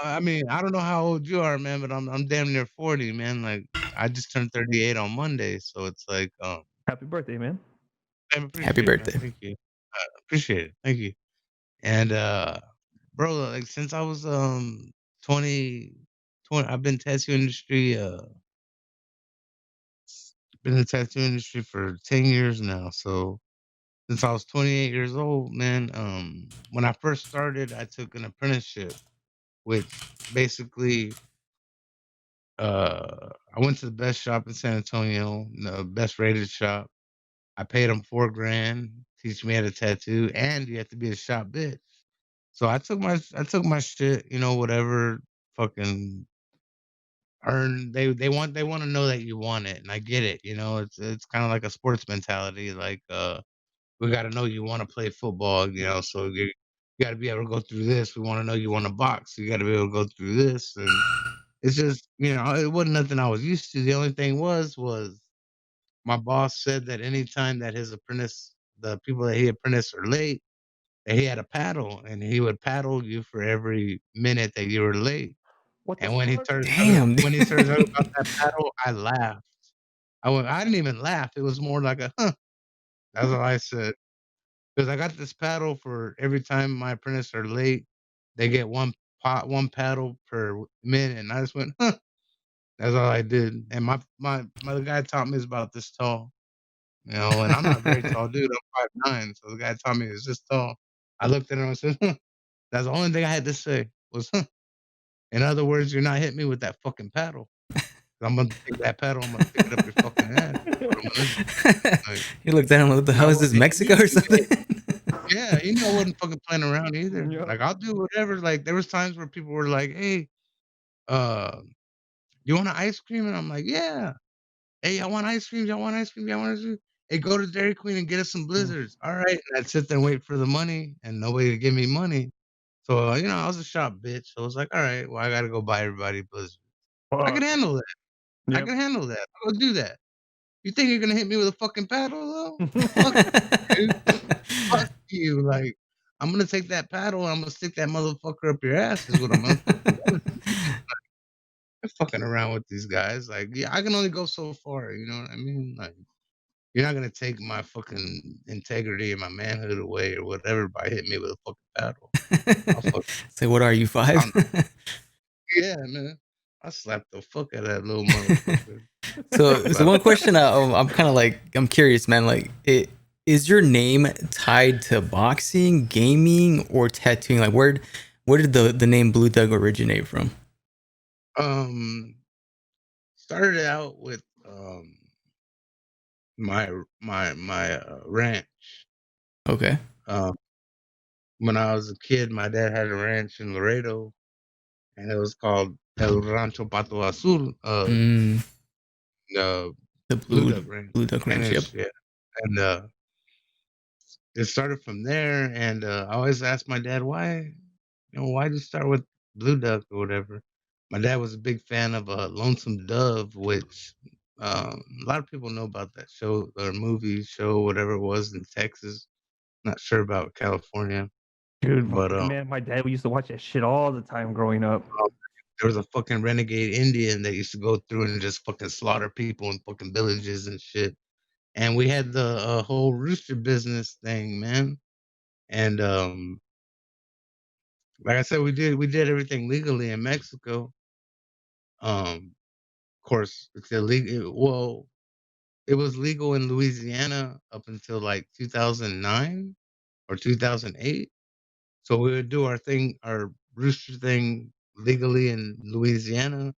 I mean, I don't know how old you are, man, but I'm damn near 40, man. Like I just turned 38 on Monday, so it's like, Happy birthday, man. I Happy appreciate it, man. birthday. Thank you. Appreciate it. Thank you. And bro, like since I was 20, 20, I've been tattoo industry been in the tattoo industry for 10 years now. So since I was 28 years old, man, when I first started, I took an apprenticeship, which basically I went to the best shop in San Antonio, the best rated shop. I paid them 4 grand, teach me how to tattoo, and you have to be a shop bitch. So I took my shit, whatever fucking earn they want to know that you want it, and I get it, it's kind of like a sports mentality, like we got to know you want to play football, so you got to be able to go through this. We want to know you want to box. You got to be able to go through this, and it's just, it wasn't nothing I was used to. The only thing was my boss said that anytime that the people that he apprenticed are late, that he had a paddle, and he would paddle you for every minute that you were late. What the And when he fuck? started talking Damn. when he started talking about that paddle, I laughed. I didn't even laugh. It was more like a, "Huh." That's all I said. Because I got this paddle for every time my apprentices are late, they get 1 paddle per minute, and I just went, "Huh." That's all I did. And my guy taught me is about this tall, and I'm not a very tall dude. I'm 5'9", so the guy taught me is this tall. I looked at him and said, "Huh." That's the only thing I had to say was, "Huh." In other words, you're not hitting me with that fucking paddle. I'm gonna take that paddle, I'm gonna stick it up your fucking ass. That's what I'm gonna do. Like, You looked at him, what the and I hell is wa this, and Mexico or something? yeah, I wasn't fucking playing around either. Yep. Like, I'll do whatever. Like, there was times where people were like, "Hey, uh, you want an ice cream?" And I'm like, "Yeah." "Hey, I want ice cream. Y'all want ice cream? Y'all want ice cream?" "Hey, go to Dairy Queen and get us some Blizzards." "Alright." And I'd sit there and wait for the money, and nobody would give me money. So, I was a shop bitch, so I was like, "Alright, well, I gotta go buy everybody Blizzard." I could Fuck. handle that. I Yep. can handle that. I'll do that. You think you're gonna hit me with a fucking paddle though? Fuck you, dude. Fuck you. Like, I'm gonna take that paddle and I'm gonna stick that motherfucker up your ass is what I'm gonna fucking do. I'm fucking around with these guys. Like, yeah, I can only go so far, you know what I mean? Like, you're not gonna take my fucking integrity and my manhood away or whatever by hitting me with a fucking paddle. I'll fuck Say, what are you, 5? yeah, man. I slapped the fuck out of that little motherfucker. So one question I'm kind of like, I'm curious, man. Like, is your name tied to boxing, gaming, or tattooing? Like, where did the name Blue Doug originate from? Started out with my ranch. Okay. When I was a kid, my dad had a ranch in Laredo, and it was called El Rancho Pato Azul, Mm, the the Blue Duck Ranch. Blue Duck And Ranch. Yep. it's yeah, and it started from there. And I always asked my dad why, why'd you start with Blue Duck or whatever. My dad was a big fan of Lonesome Dove, which a lot of people know about that show or movie show, whatever it was in Texas. Not sure about California, Dude, but man, my dad used to watch that shit all the time growing up. there was a fucking renegade Indian that used to go through and just fucking slaughter people in fucking villages and shit. And we had the whole rooster business thing, man. And like I said, we did everything legally in Mexico. Of course, it's illegal. Well, it was legal in Louisiana up until like 2009 or 2008. So we would do our rooster thing legally in Louisiana,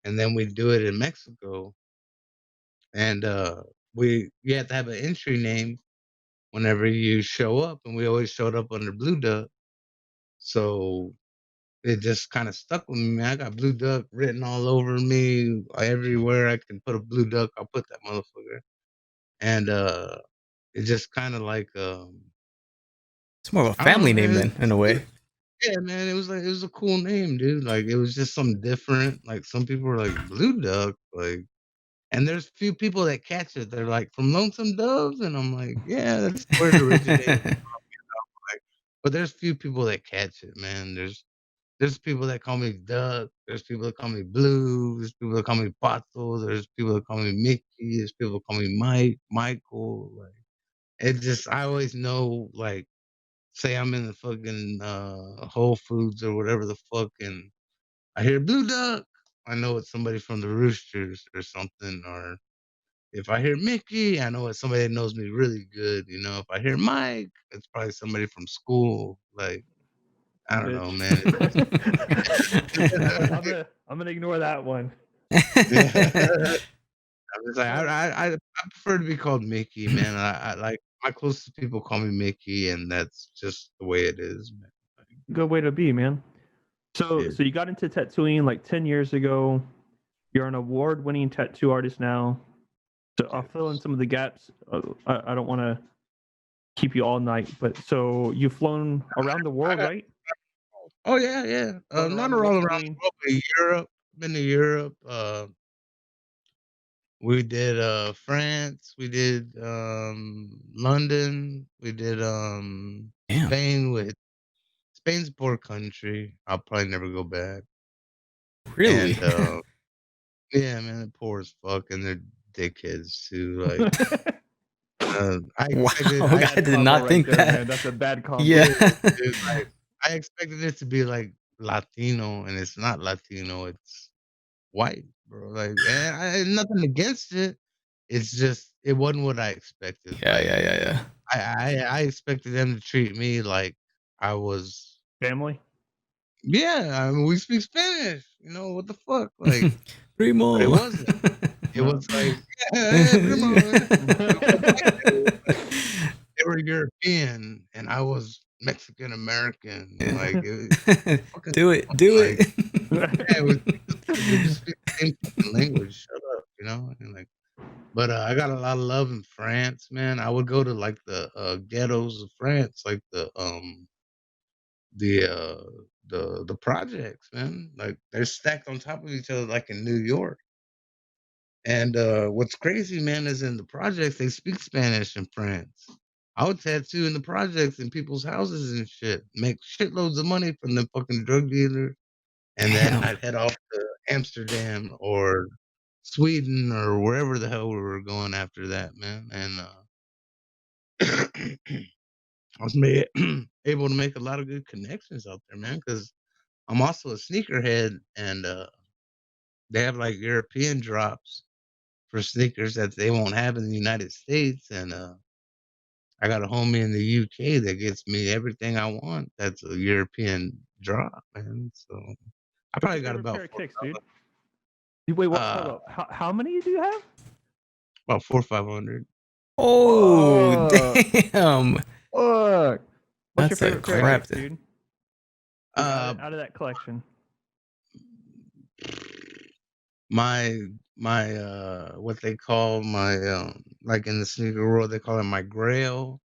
and then we'd do it in Mexico. And you have to have an entry name whenever you show up, and we always showed up under Blue Duck. So it just kind of stuck with me, man. I got Blue Duck written all over me. Everywhere I can put a Blue Duck, I'll put that motherfucker. And it just kind of like It's more of a I don't know, family name man. then, in a way. Yeah, man. It was like it was a cool name, dude. Like it was just something different. Like some people were like Blue Duck, like. And there's few people that catch it. They're like, "From Lonesome Doves?" And I'm like, "Yeah, that's where it originated from," like, but there's few people that catch it, man. There's people that call me Duck, there's people that call me Blue, there's people that call me Pato, there's people that call me Mickey, there's people that call me Mike, Michael, like, it just I always know, like, say I'm in the fucking, Whole Foods or whatever the fuck, and I hear Blue Duck, I know it's somebody from the Roosters or something, or if I hear Mickey, I know it's somebody that knows me really good, If I hear Mike, it's probably somebody from school, like, I don't know, Bitch. man. I'm gonna ignore that one. I'm just like, I prefer to be called Mickey, man. I like my closest people call me Mickey, and that's just the way it is, man. Good way to be, man. So Shit. you got into tattooing like 10 years ago. You're an award-winning tattoo artist now. So I'll fill in some of the gaps. I don't want to keep you all night, but so you've flown around the world, right? Oh yeah, yeah. Flown Not around the world all around the tattooing. world, but Europe. Been to Europe. We did France. We did London. We did Damn. Spain. With Spain's a poor country. I'll probably never go back. Really? And yeah, man, they're poor as fuck, and they're dickheads too. Like, I Wow. expected, I Bad did combo not right think there, that. man. That's a bad combo. Yeah. dude, like, I expected it to be like Latino, and it's not Latino. It's white, bro. Like, and I had nothing against it. It's just it wasn't what I expected. Yeah, Like, yeah, yeah, yeah. I expected them to treat me like I was. Family. Yeah, I mean, we speak Spanish. What the fuck? Like, but it Primo. wasn't. It No. was like, yeah, hey, primo. They were European and I was Mexican American. Like, it fucking Do it. Do like, it. yeah, we just speak the same fucking language. Shut up. And like, but I got a lot of love in France, man. I would go to like the ghettos of France, like the uh the projects, man. Like they're stacked on top of each other, like in New York. And what's crazy, man, is in the projects they speak Spanish in France. I would tattoo in the projects in people's houses and shit, make shitloads of money from the fucking drug dealers, and then Damn. I'd head off to Amsterdam or Sweden or wherever the hell we were going after that, man. And I was able to make a lot of good connections out there, man, because I'm also a sneakerhead, and they have like European drops for sneakers that they won't have in the United States. And I got a homie in the UK that gets me everything I want. That's a European drop, man. So I What's probably your got favorite about pair of kicks, dude? Wait, what? Hold uh up. How many do you have? about 400-500. Oh, Fuck. damn. Fuck. What's your That's a favorite pair of crap. kicks, dude? Uh, Out of that collection. my what they call my like in the sneaker world they call it my grail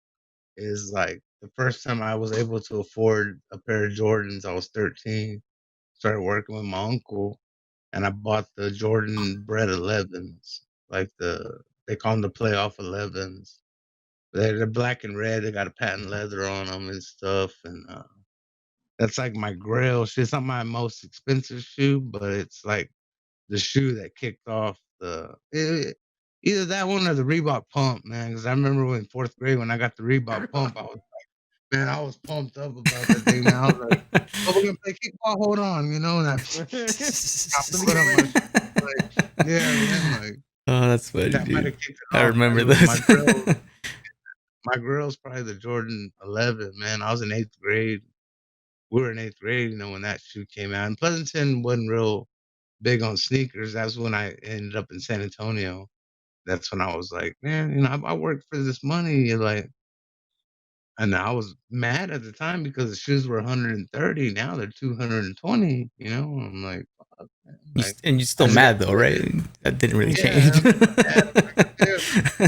is like the first time I was able to afford a pair of Jordans. I was 13. Started working with my uncle, and I bought the Jordan Bred 11s, like they call them the playoff 11s. They're black and red. They got a patent leather on them and stuff, and that's like my grail shoe. It's not my most expensive shoe, but it's like the shoe that kicked off either that one or the Reebok Pump, man. Because I remember in 4th grade when I got the Reebok Pump, I was pumped up about that thing, man. I was like, "Oh, we're gonna play kickball. Hold on," you know, and I Let me put get up my ready. like, yeah, man, like Oh, that's funny, that might dude. have kicked it I off, remember man. But those. my grill's probably the Jordan 11, man. I was in 8th grade. We were in 8th grade, you know, when that shoe came out. And Pleasanton wasn't real big on sneakers. That's when I ended up in San Antonio. That's when I was like, man, you know, I worked for this money, like, and I was mad at the time because the shoes were 130. Now they're 220. You know, I'm like, fuck, man. Like, And you're I still just got mad though, to right? That didn't really yeah, change. I'm still mad. I'm like, dude,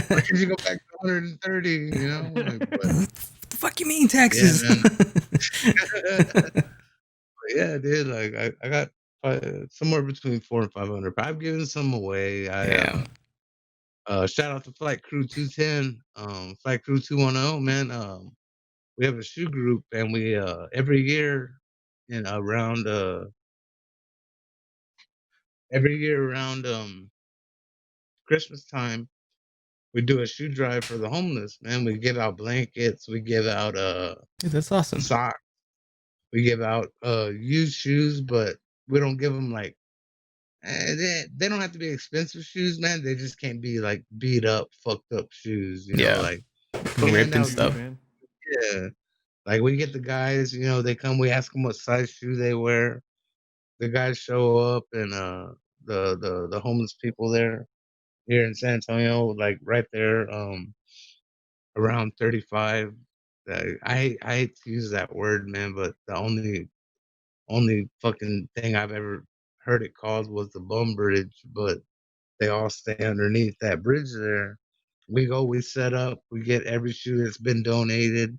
why can't you go back to 130? You know, like, but What the fuck you mean yeah, taxes? man. Yeah, dude. Like, I got somewhere between 400 and 500. I've given some away. Damn. Shout out to Flight Crew 210, Flight Crew 210, man. We have a shoe group, and we every year in around Christmas time, we do a shoe drive for the homeless, man. We give out blankets, we give out Dude, that's awesome. socks, we give out used shoes, but we don't give them like they don't have to be expensive shoes, man. They just can't be like beat up, fucked up shoes, you know, Yeah. like we Ripped hand and out Huge, stuff. man. yeah. Like we get the guys, you know, they come, we ask them what size shoe they wear. The guys show up, and the homeless people there here in San Antonio, like right there, around 35. I hate to use that word, man, but the only fucking thing I've ever heard it called was the bum bridge, but they all stay underneath that bridge there. We go, we set up, we get every shoe that's been donated,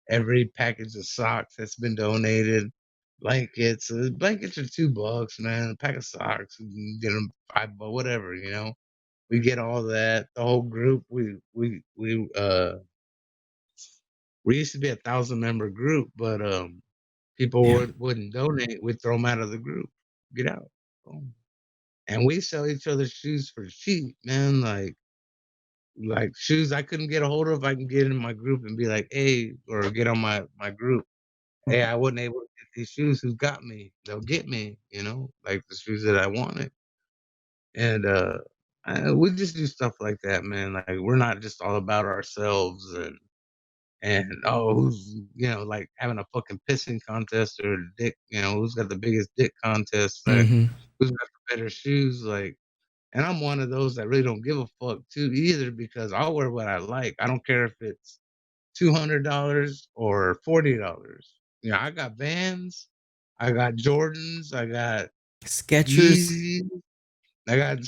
every package of socks that's been donated, blankets. Blankets are $2, man. A pack of socks, you can get them $5, whatever, you know. We get all that. The whole group. We used to be 1,000 member group, but people Yeah. wouldn't donate. We'd throw them out of the group. Get out. Boom. And we sell each other shoes for cheap, man. Like shoes I couldn't get a hold of, I can get in my group and be like, hey, or get on my group. Hey, I wasn't able to get these shoes. Who got me? They'll get me, you know, like the shoes that I wanted. And we just do stuff like that, man. Like we're not just all about ourselves and oh, who's you know like having a fucking pissing contest or dick, you know, who's got the biggest dick contest, like Mm-hmm. who's got the better shoes, like. And I'm one of those that really don't give a fuck too either because I'll wear what I like. I don't care if it's $200 or $40. You know, I got Vans, I got Jordans, I got Skechers. Yeezys, I got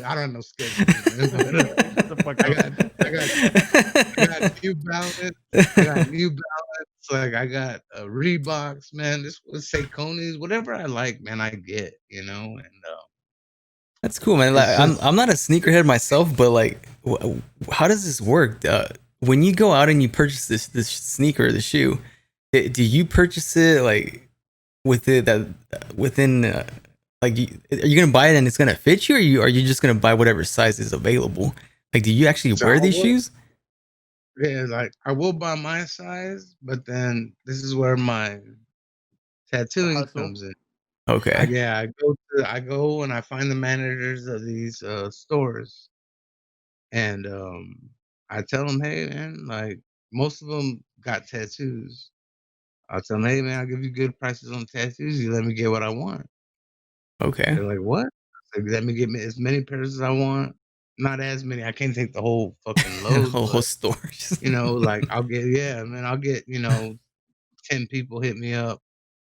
I don't know Skechers, man, but Shut the fuck I up. got I got I got New Balance, I got New Balance, like I got Reeboks, man. This was Saucony's, whatever I like, man, I get, you know, and That's cool, man. Like, It's just I'm not a sneakerhead myself, but like, how does this work? When you go out and you purchase this sneaker, the shoe, do you purchase it like with it that within like are you gonna buy it and it's gonna fit you, or are you just gonna buy whatever size is available? Like, do you actually so wear these shoes? yeah, like I will buy my size, but then this is where my The tattooing hustle. comes in. Okay. I go and I find the managers of these stores, and I tell them, hey man, like most of them got tattoos. I tell them, hey man, I'll give you good prices on tattoos. You let me get what I want. Okay. They're like, what? I said, let me get me as many pairs as I want. Not as many. I can't take the whole fucking load, Whole but stores. like I'll get man, I'll get 10 people hit me up.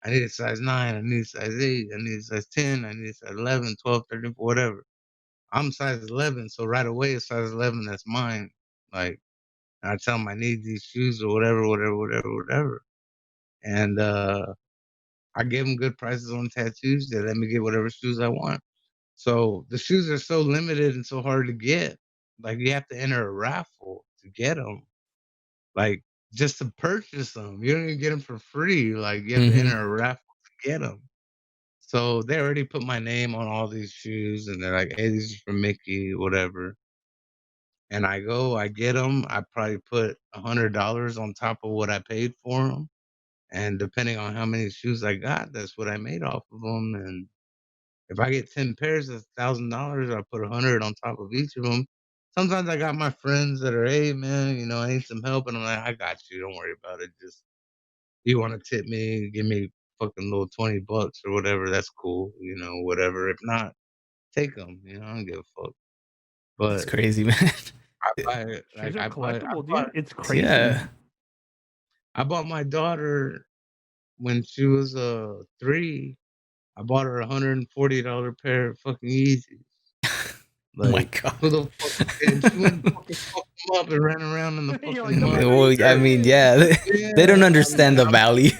I need a size 9, I need a size 8, I need a size 10, I need a size 11, 12, 13, whatever. I'm size 11, so right away it's size 11, that's mine. Like, and I tell them I need these shoes or whatever, whatever, whatever, whatever. And I give them good prices on tattoos. They let me get whatever shoes I want. So the shoes are so limited and so hard to get. Like you have to enter a raffle to get them. Like just to purchase them, you don't even get them for free. Like you have to enter Hmm. a raffle to get them. So they already put my name on all these shoes, and they're like, "Hey, these are from Mickey, whatever." And I go, I get them. I probably put $100 on top of what I paid for them, and depending on how many shoes I got, that's what I made off of them. And if I get 10 pairs, that's $1,000. I put 100 on top of each of them. Sometimes I got my friends that are, hey man, I need some help, and I'm like, I got you. Don't worry about it. Just you want to tip me, give me fucking little $20 or whatever. That's cool. Whatever. If not, take them. I don't give a fuck. That's But crazy, man. I buy Shoes are I bought collectible, dude. It's crazy. Yeah. I bought my daughter when she was 3. I bought her $140 pair of fucking Yeezys. Oh my Like, god. who the fuck, and she went and fucking fucked them up and ran around in the You're fucking like, I'm mud not and Well, I even dirt. mean, playing. yeah, they don't Yeah, understand man, the value.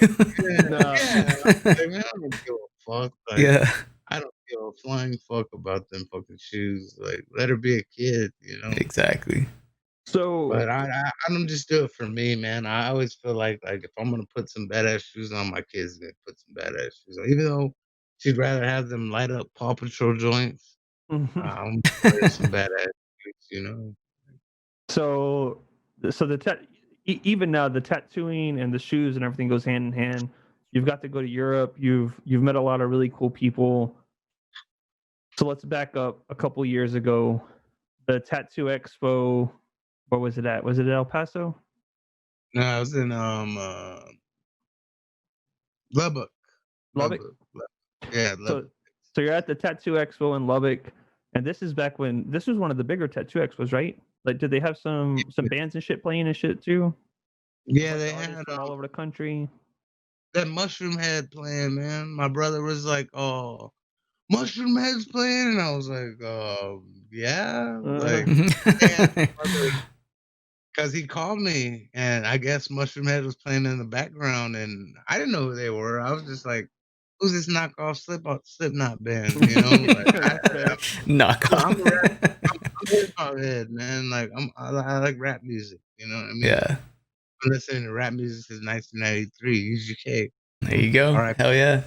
No. yeah, I was like, "Man, I don't give a fuck." Like, Yeah, I don't give a flying fuck about them fucking shoes. Like, let her be a kid. exactly. So But I don't just do it for me, man. I always feel like if I'm gonna put some badass shoes on, my kids gonna put some badass shoes on. Even though she'd rather have them light up Paw Patrol joints, I'm wearing some badass shoes. so so even now the tattooing and the shoes and everything goes hand in hand. You've got to go to Europe. You've met a lot of really cool people. So let's back up a couple years ago. The tattoo expo. Where was it at? Was it El Paso? No, I was in Lubbock, Lubbock. Yeah, So Lubbock. so you're at the tattoo expo in Lubbock, and this is back when this was one of the bigger tattoo expos, right? Like, did they have some bands and shit playing and shit too? With Yeah, like they artists had from all over the country. that Mushroom Head playing, man. My brother was like, "Oh, Mushroom Head's playing," and I was like, yeah." Uh-huh. Like, and because he called me, and I guess Mushroom Head was playing in the background, and I didn't know who they were. I was just like, "Who's this knockoff Slipknot band?" Like Fair. Knock I'm a rap, off. I'm a hip hop head, man. Like I like rap music. You know what I mean? Yeah, Been listening to rap music since 1993. UGK, there you go. R.I.P. Hell yeah.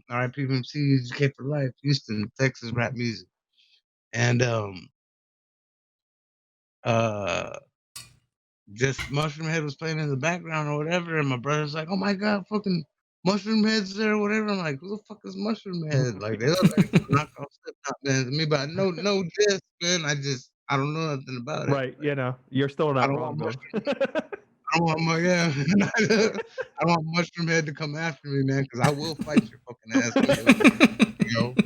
R.I.P. MC, UGK for life. Houston, Texas rap music, and uh just Mushroom Head was playing in the background or whatever, and my brother's like, "Oh my god, fucking Mushroom Head's there," or whatever. I'm like, "Who the fuck is Mushroom Head?" Like they look like some knockoff Slipknot band to me, but no diss, man. I don't know nothing about it. Right, Like you're still I not don't wrong want though. I don't want my yeah, I don't want Mushroom Head to come after me, man, because I will fight your fucking ass one of these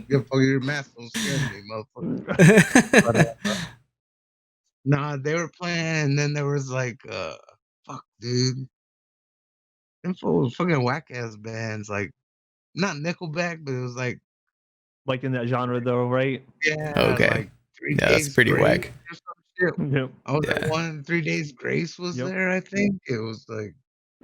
days. Your mask don't scare me, motherfucker. But nah, they were playing, and then there was like fuck, dude. Them fools fucking whack ass bands, like not Nickelback, but it was like, Like in that genre though, right? yeah, Okay. like 3 Yeah, that's Days pretty Grace whack. or some shit. Yep. I was at Yeah. one, 3 Days Grace was Yep. there, I think. It was like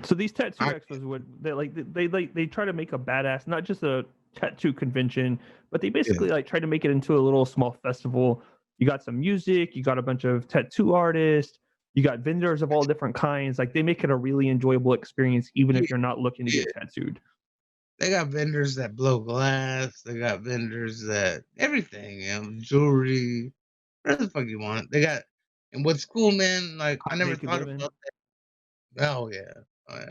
So these tattoo I expos would they try to make a badass, not just a tattoo convention, but they basically like try to make it into a little small festival. You got some music, you got a bunch of tattoo artists, you got vendors of all different kinds. Like they make it a really enjoyable experience, even if you're not looking to get tattooed. They got vendors that blow glass. They got vendors that everything, jewelry, whatever the fuck you want. They got, and what's cool, man, like I never Naked thought living. about that. Oh yeah,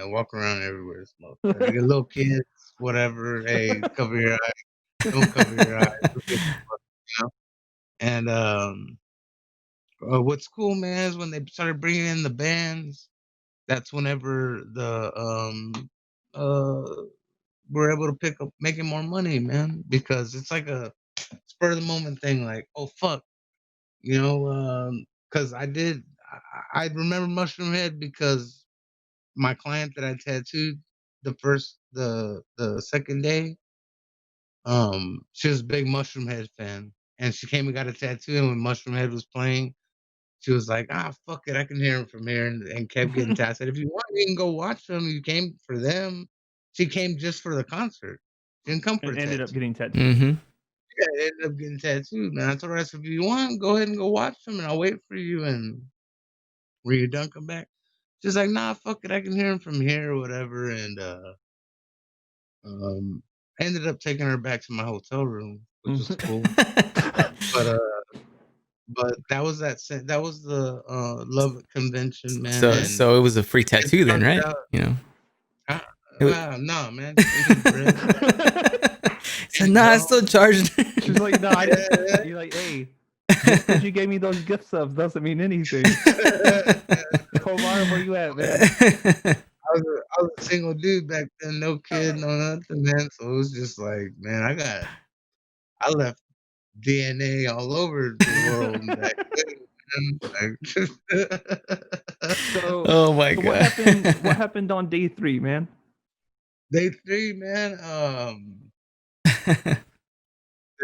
I walk around everywhere. They get little kids, whatever. Hey, cover your eyes. Don't cover your eyes. You know? And what's cool, man, is when they started bringing in the bands. That's whenever the we're able to pick up making more money, man, because it's like a spur of the moment thing. Like, oh fuck, because I remember Mushroom Head because my client that I tattooed the second day, she was a big Mushroom Head fan, and she came and got a tattoo, and when Mushroom Head was playing, she was like, "Ah, fuck it, I can hear him from here," and kept getting tattooed. If you want, you can go watch them. You came for them. She came just for the concert. She didn't come for And the ended up tattoo. getting tattooed. Mm-hmm. Yeah, I ended up getting tattooed, man. I told her, I said, "If you want, go ahead and go watch them, and I'll wait for you. And when you're done, come back." She's like, "Nah, fuck it, I can hear him from here or whatever." And um, I ended up taking her back to my hotel room, which was cool. But that was the love convention, man. And So it was a free it tattoo then, started right? out, You know. uh, It wa- no, man, she need bread. So nah, I still charged. She's like, no, I didn't. Yeah. You're like, hey, just because you gave me those gift subs doesn't mean anything. Omar, where you at, man? I was a single dude back then, no kid, no nothing, man. So it was just like, man, I left DNA all over the world back then, man. So, Oh my so god. what happened on day 3, man? Day 3, man.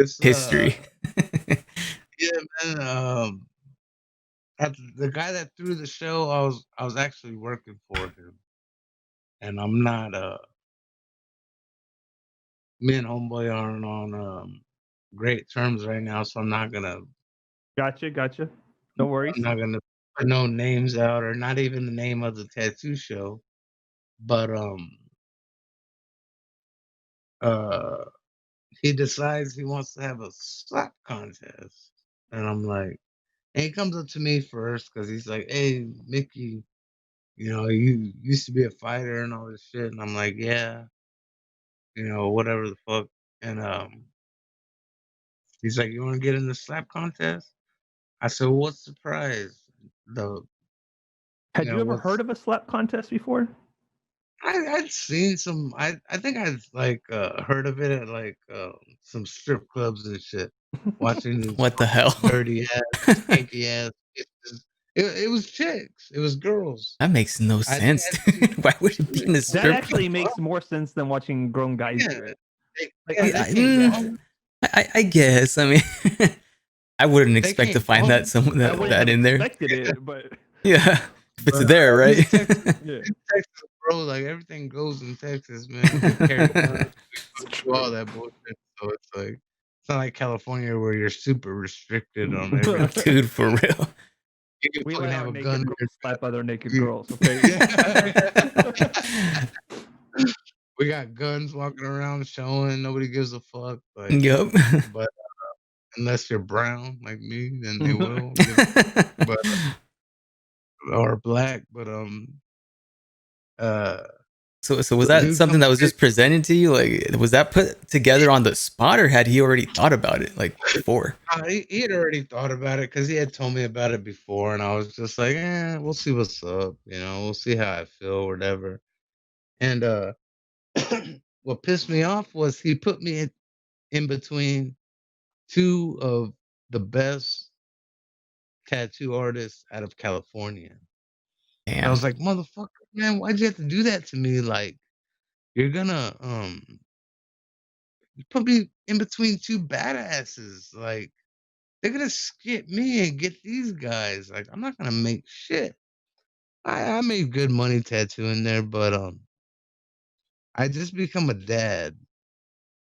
It's History. yeah, man. The guy that threw the show, I was actually working for him, and I'm not. Me and homeboy aren't on great terms right now, so Gotcha. No worries. I'm not gonna put no names out or not even the name of the tattoo show. But uh he decides he wants to have a slap contest. And I'm like, and he comes up to me first because he's like, "Hey, Mickey, you used to be a fighter and all this shit." And I'm like, "Yeah, whatever the fuck." And he's like, "You want to get in the slap contest?" I said, well, "What's the prize?" The Had you ever what's heard of a slap contest before? I'd seen some. I think I'd like heard of it at like some strip clubs and shit. Watching these What the hell? dirty ass, skanky ass. It was chicks. It was girls. That makes no I think sense, I'd seen. dude. Why would it be in a That strip actually club? makes more sense than watching grown guys do Yeah, it. they, Like, yeah, I, they I, can't yeah, go. I guess. I mean, I wouldn't They expect to can't find go. that I wouldn't that have in there. expected it, but Yeah, if it's But there, right? East Texas, yeah, East Texas, bro. Like everything goes in Texas, man. We carry guns. it's Do all true. that bullshit. So it's like it's not like California where you're super restricted on everything. Dude, for real. You can We fucking let have our a gun naked in girls your slap other naked tattoo. girls, okay? We got guns walking around showing. Nobody gives a fuck. Like, Yup. but unless you're brown like me, then they will give a fuck. But or black. But uh, So was the that dude something comes that was in. just presented to you? Like, was that put together on the spot, or had he already thought about it like before? He had already thought about it because he had told me about it before, and I was just like, we'll see what's up. We'll see how I feel, whatever. And what pissed me off was he put me in between two of the best tattoo artists out of California. I Damn. was like, motherfucker, man, why'd you have to do that to me? Like, you're gonna you put me in between two badasses. Like, they're gonna skip me and get these guys. Like, I'm not gonna make shit. I made good money tattooing there, but I just become a dad.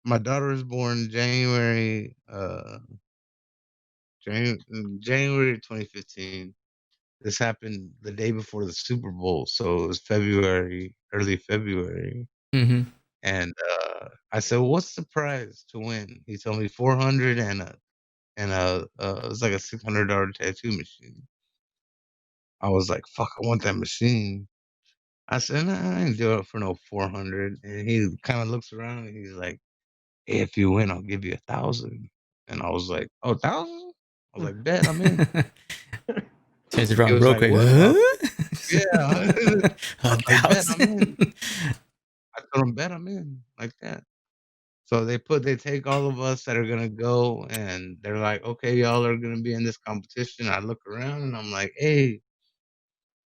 My daughter was born January January 2015. This happened the day before the Super Bowl, so it was February, early February. Mm-hmm. And I said, well, "What's the prize to win?" He told me 400 and it was like a $600 tattoo machine. I was like, "Fuck, I want that machine." I said, "Nah, I ain't doing it for no 400." And he kind of looks around and he's like, "Hey, if you win, I'll give you 1,000." And I was like, "Oh, 1,000?" I was like, "Bet, I'm in." Turns it He around was real like, quick. "What?" Huh? Yeah. I A was like, "Bet, I'm in." 1,000? I told him, "Bet, I'm in," like that. So they take all of us that are gonna go, and they're like, "Okay, y'all are gonna be in this competition." I look around and I'm like, "Hey,"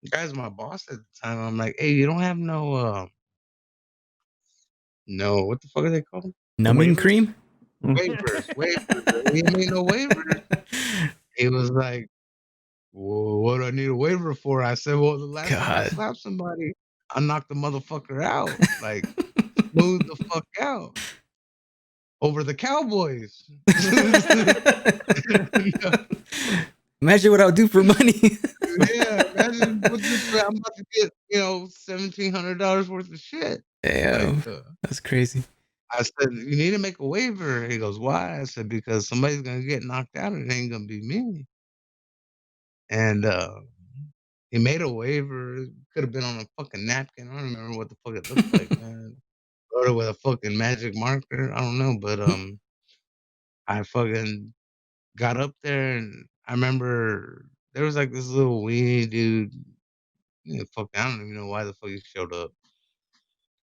the guy's my boss at the time. I'm like, "Hey, you don't have no, what the fuck are they called? Numbing Waivers? cream? Waivers. You ain't made no waivers?" He was like, "Well, what do I need a waiver for?" I said, "Well, the last time I God. slapped somebody, I knocked the motherfucker out, like, smooth the fuck out over the Cowboys." Imagine what I would do for money. Yeah, imagine what this I'm about to get, $1,700 worth of shit. Like, Damn. That's crazy. I said, "You need to make a waiver." He goes, "Why?" I said, "Because somebody's gonna get knocked out and it ain't gonna be me." And, he made a waiver. It could have been on a fucking napkin. I don't remember what the fuck it looked like, man. Wrote it with a fucking magic marker. I don't know, but, I fucking got up there and I remember there was, like, this little weenie dude. Fuck, I don't even know why the fuck he showed up.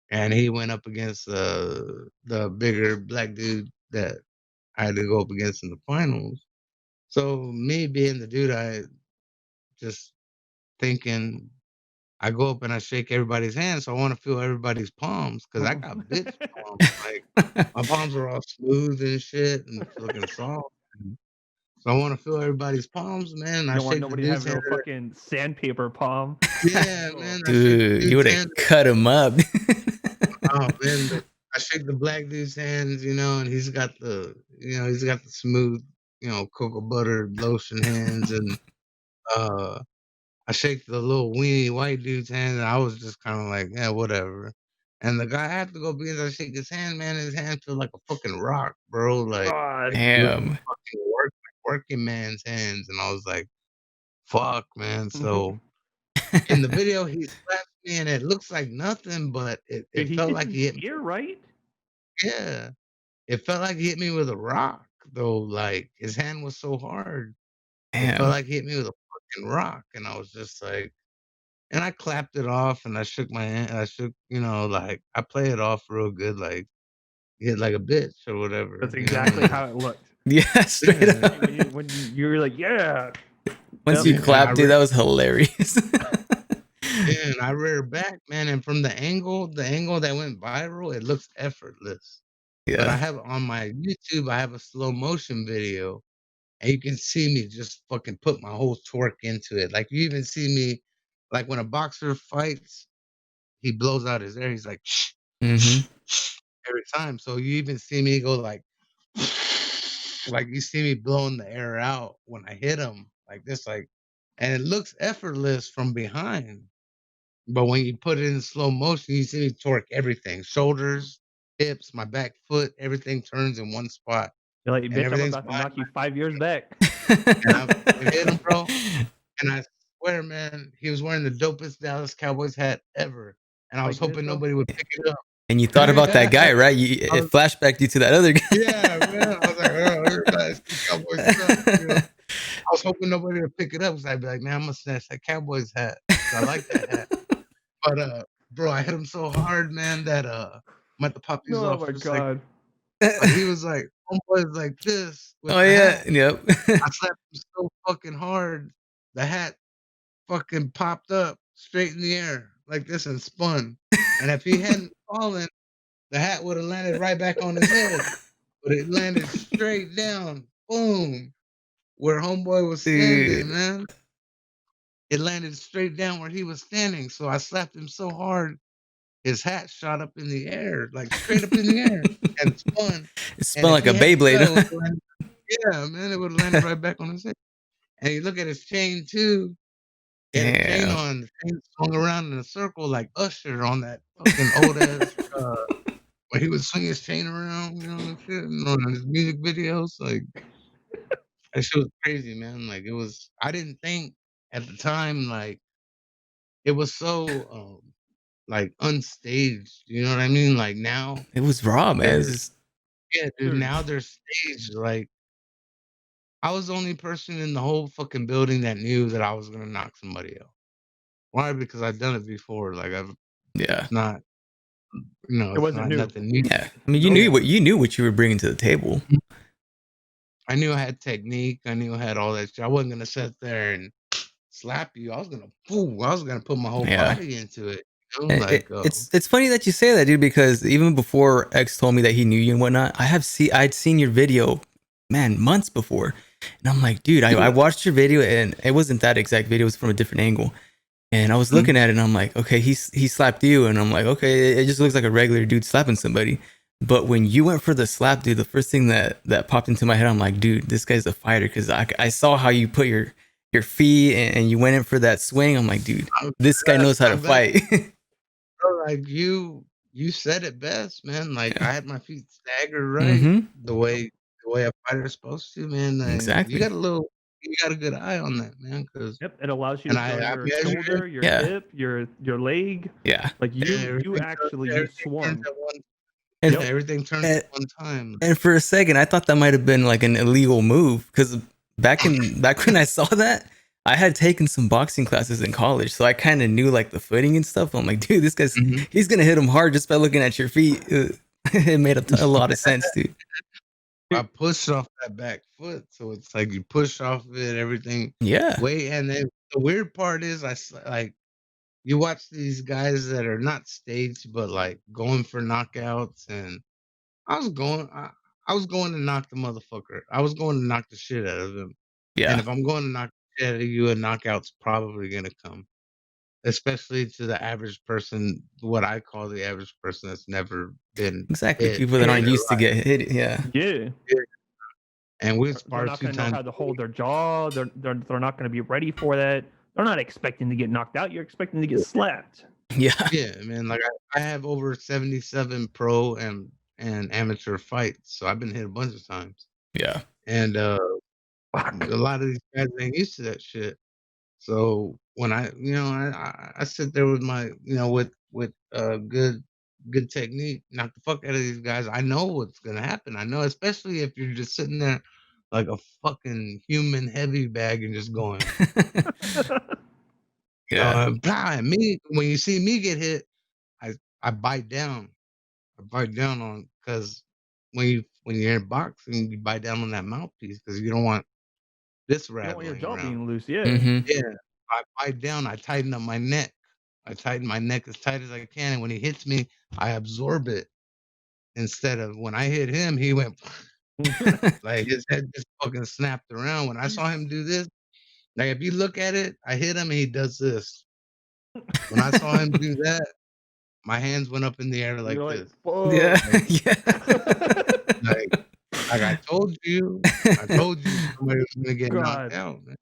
And he went up against, the bigger black dude that I had to go up against in the finals. So, me being the dude, I just thinking I go up and I shake everybody's hand, so I wanna feel everybody's palms because I got bitch palms, like, my palms are all smooth and shit and looking soft, and so I wanna feel everybody's palms, man, and You I don't want shake the nobody to dude's have hand. no fucking sandpaper palm. Yeah, Oh. man, I shake the Dude, you dude's would have hand. cut him up. Oh, man, I shake the black dude's hands, and he's got the smooth, cocoa butter lotion hands, and, uh, I shake the little weenie white dude's hand, and I was just kinda like, "Yeah, whatever." And the guy I had to go because I shake his hand, man, his hand feel like a fucking rock, bro, like God. real Damn. fucking working man's hands, and I was like, "Fuck, man." So, in the video, he slaps me, and it looks like nothing, but it Dude, he felt hit like you he hit me. here, right? Yeah. It felt like he hit me with a rock, though, like, his hand was so hard. It felt Damn. like he hit me with a fucking rock, and I was just like, and I clapped it off, and I shook my hand, I shook, like, I play it off real good, like, hit like a bitch or whatever, That's exactly and how it looked. Yeah, straight yeah, up. When you were like, yeah. Once Yep. you yeah, and I clapped, dude, rear that was hilarious. yeah, and I rear back, man, and from the angle that went viral, it looks effortless. But I Yeah. have on my YouTube, I have a slow motion video. And you can see me just fucking put my whole torque into it. Like, you even see me like, when a boxer fights, he blows out his air, he's like, Mm-hmm. every time. So you even see me go like, you see me blowing the air out when I hit him like this, like, and it looks effortless from behind. But when you put it in slow motion, you see me torque everything, shoulders, hips, my back foot, everything turns in one spot, You're like, and bitch, I'm everything's about to knock you 5 years back. and I hit him, bro. And I swear, man, he was wearing the dopest Dallas Cowboys hat ever, and I Oh, was he did hoping though? nobody would pick it up. And you thought about that guy, right? I It was flashbacked you to that other guy. yeah, man, I was like, "Oh, everybody these Cowboys suck." I was hoping nobody would pick it up, 'cause I'd be like, "Man, Imma snatch that Cowboys hat, 'cause I like that hat." But, bro, I hit him so hard, man, that, I'm at to pop these Oh off my for a second, god. but he was like homeboy's like this with Oh the yeah. hat. Yep. I slapped him so fucking hard, the hat fucking popped up straight in the air like this and spun, and if he hadn't fallen, the hat would have landed right back on his head, but it landed straight down, boom, where homeboy was standing, Dude. man. It landed straight down where he was standing, so I slapped him so hard, his hat shot up in the air, like straight up in the air, and spun. It And spun if like he a hadn't fell, it Beyblade. would've landed, yeah, man, it would have landed right back on his head. And you look at his chain too. He had a chain Damn. on. The chain swung around in a circle like Usher on that fucking old ass. Where he would swing his chain around, you know, and shit, and on his music videos, like that shit was crazy, man. Like it was. I didn't think at the time, like it was so, like unstaged. You know what I mean? Like now It was raw, man. It's they're, just yeah, dude. Dude. Now they're staged. Like I was the only person in the whole fucking building that knew that I was gonna knock somebody out. Why? Because I've done it before. Like yeah. it's not, you know, It it's wasn't not new. nothing new. Yeah. I mean, Yeah. you knew what you were bringing to the table. I knew I had technique. I knew I had all that shit. I wasn't gonna sit there and slap you. I was gonna put my whole Yeah. body into it. You know? And it's funny that you say that, dude, because even before X told me that he knew you and whatnot, I'd seen your video, man, months before, and I'm like, dude, I watched your video, and it wasn't that exact video; it was from a different angle. And I was looking at it, and I'm like, okay, he slapped you, and I'm like, okay, it just looks like a regular dude slapping somebody. But when you went for the slap, dude, the first thing that popped into my head, I'm like, dude, this guy's a fighter, because I saw how you put your feet and you went in for that swing. I'm like, dude, this guy knows how to fight. Bro, like you said it best, man. Like Yeah. I had my feet staggered right the way a fighter's supposed to, man. Like, Exactly. you got a good eye on that, man. Cause Yep, it allows you and to feel I your measured shoulder, it. your Yeah. hip, your leg. Yeah. Like you Everything actually turns swung. at one. And, Yeah, everything turns at one time. and for a second, I thought that might have been like an illegal move, because back when I saw that, I had taken some boxing classes in college, so I kind of knew like the footing and stuff. I'm like, dude, this guy's he's gonna hit him hard just by looking at your feet. It made a lot of sense, dude. I pushed off that back foot, so it's like you push off of it, everything. Yeah. Wait, and then the weird part is, like you watch these guys that are not staged, but like going for knockouts, and I was going, I was going to knock the motherfucker. I was going to knock the shit out of him. Yeah. And if I'm going to knock the shit out of you, a knockout's probably gonna come. Especially to the average person, what I call the average person that's never been Exactly. hit People that in aren't their used to life. get hit. Yeah. Yeah. And we They're sparred not 2 going to know times. how to hold their jaw. They're not going to be ready for that. They're not expecting to get knocked out. You're expecting to get slapped. Yeah. Yeah, man. Like I have over 77 pro and amateur fights, so I've been hit a bunch of times. Yeah. And a lot of these guys ain't used to that shit. So when I sit there with my, with good technique, knock the fuck out of these guys. I know what's gonna happen. I know, especially if you're just sitting there like a fucking human heavy bag and just going. Yeah. And me, when you see me get hit, I bite down. I bite down on, because when you're in boxing, you bite down on that mouthpiece because you don't want this You don't want your rattling jaw around. being loose. Yeah. Yeah, I bite down. I tighten up my neck. I tighten my neck as tight as I can, and when he hits me, I absorb it. Instead of when I hit him, he went like his head just fucking snapped around. When I saw him do this, like if you look at it, I hit him and he does this. When I saw him do that, my hands went up in the air like You're this. Yeah. Like, like I told you somebody was gonna get knocked God. out, man.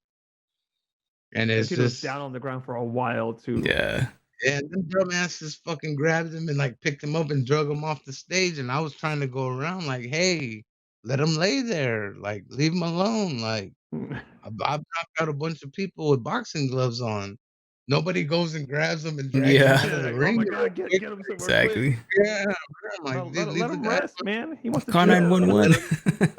And That it's kid was just, down on the ground for a while too. Yeah. and them dumbasses fucking grabbed him and like picked him up and drug him off the stage. And I was trying to go around like, hey, let him lay there, like leave him alone. Like I've knocked out a bunch of people with boxing gloves on. Nobody goes and grabs them and drags them Yeah. out of the Like, ring. oh my God, get him somewhere Exactly. quick. Yeah, I'm like, dude, leave Let the him guy. rest, man. He wants to Call chill. 911. Let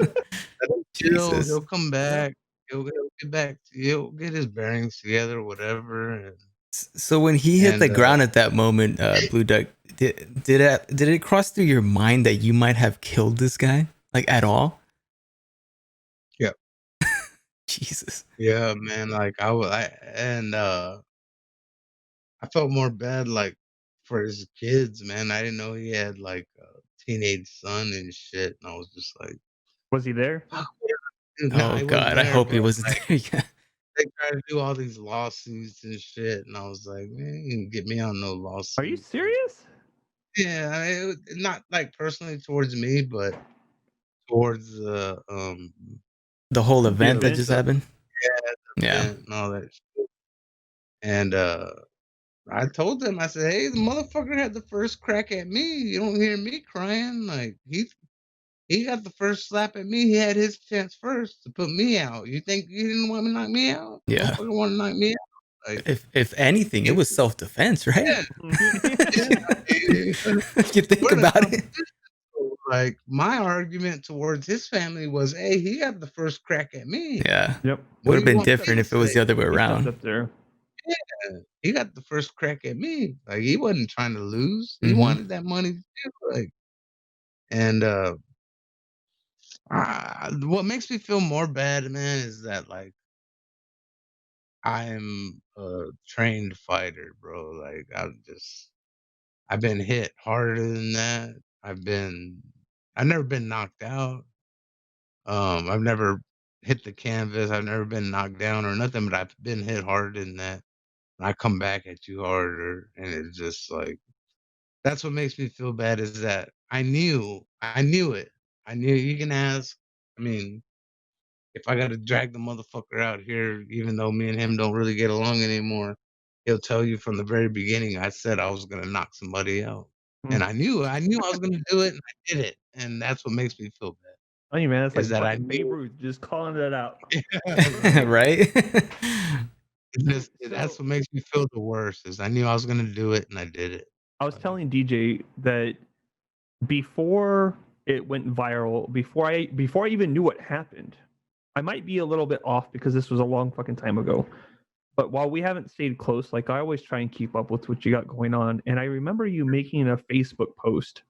him chill. Jesus. He'll come back. He'll get back. He'll get his bearings together, whatever. And So when he hit the And, ground at that moment, Blue Duck, did it cross through your mind that you might have killed this guy, like at all? Yeah. Jesus. yeah, man. Like I felt more bad like for his kids, man. I didn't know he had like a teenage son and shit. And I was just like, Was he there? fuck, dude, nah, Oh he wasn't God, I there, hope he but wasn't like there. Yeah. they tried to do all these lawsuits and shit. And I was like, man, you can get me on no lawsuit. Are you serious? Yeah, not like personally towards me, but towards the whole event that event. just happened. Yeah. and all that shit. And I told them, I said, "Hey, the motherfucker had the first crack at me. You don't hear me crying. Like he got the first slap at me. He had his chance first to put me out. You think you didn't want to knock me out? Yeah. Motherfucker want to knock me out? Like, If anything, it was self defense, right? yeah, yeah. If you think We're the about it. competition. Like my argument towards his family was, "Hey, he got the first crack at me. Yeah. Yep. It What would do have you been want me different to if it was say?" the other way He stepped around. up there. Yeah, he got the first crack at me. Like he wasn't trying to lose. He Mhm. wanted that money too. Like, and what makes me feel more bad, man, is that like I'm a trained fighter, bro. Like I've been hit harder than that. I've never been knocked out. I've never hit the canvas. I've never been knocked down or nothing, but I've been hit harder than that. And I come back at you harder, and it's just like that's what makes me feel bad is that I knew it. I knew you can ask. I mean, if I gotta drag the motherfucker out here, even though me and him don't really get along anymore, he'll tell you from the very beginning, I said I was gonna knock somebody out. And Mm. I knew I was gonna do it, and I did it. And that's what makes me feel bad, I mean, man, that's is like that I fucking Babe knew. Ruth just calling that out. Right? It's just that's So what makes me feel the worst, is I knew I was gonna do it, and I did it. I was telling DJ that before it went viral, before I even knew what happened, I might be a little bit off because this was a long fucking time ago. But while we haven't stayed close, like I always try and keep up with what you got going on. And I remember you making a Facebook post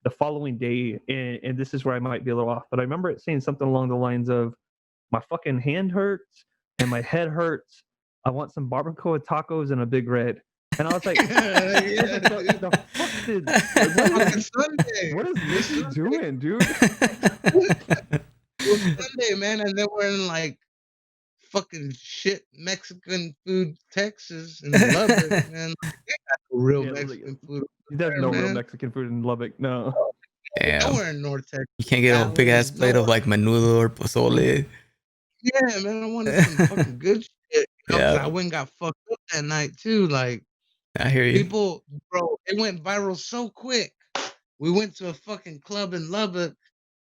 the following day, and this is where I might be a little off, but I remember it saying something along the lines of, "My fucking hand hurts and my head hurts. I want some barbacoa tacos and a big red." And I was like, Yeah, dude. the fuck did Fucking Sunday. what is This Nikki Sunday. doing, dude? It was Sunday, man, and then we're in like fucking shit Mexican food, Texas and Lubbock, man. Like, they got no real Yeah, Mexican food over there's there, no real man. Mexican food in Lubbock. No. Damn. Nowhere in North Texas. You can't get a big ass Dallas, plate of nowhere. like menudo or pozole. Yeah, man, I wanted some fucking good shit, you know, 'cause I Yeah, went and got fucked up that night too. Like I hear you. people, bro, it went viral so quick. We went to a fucking club in Lubbock,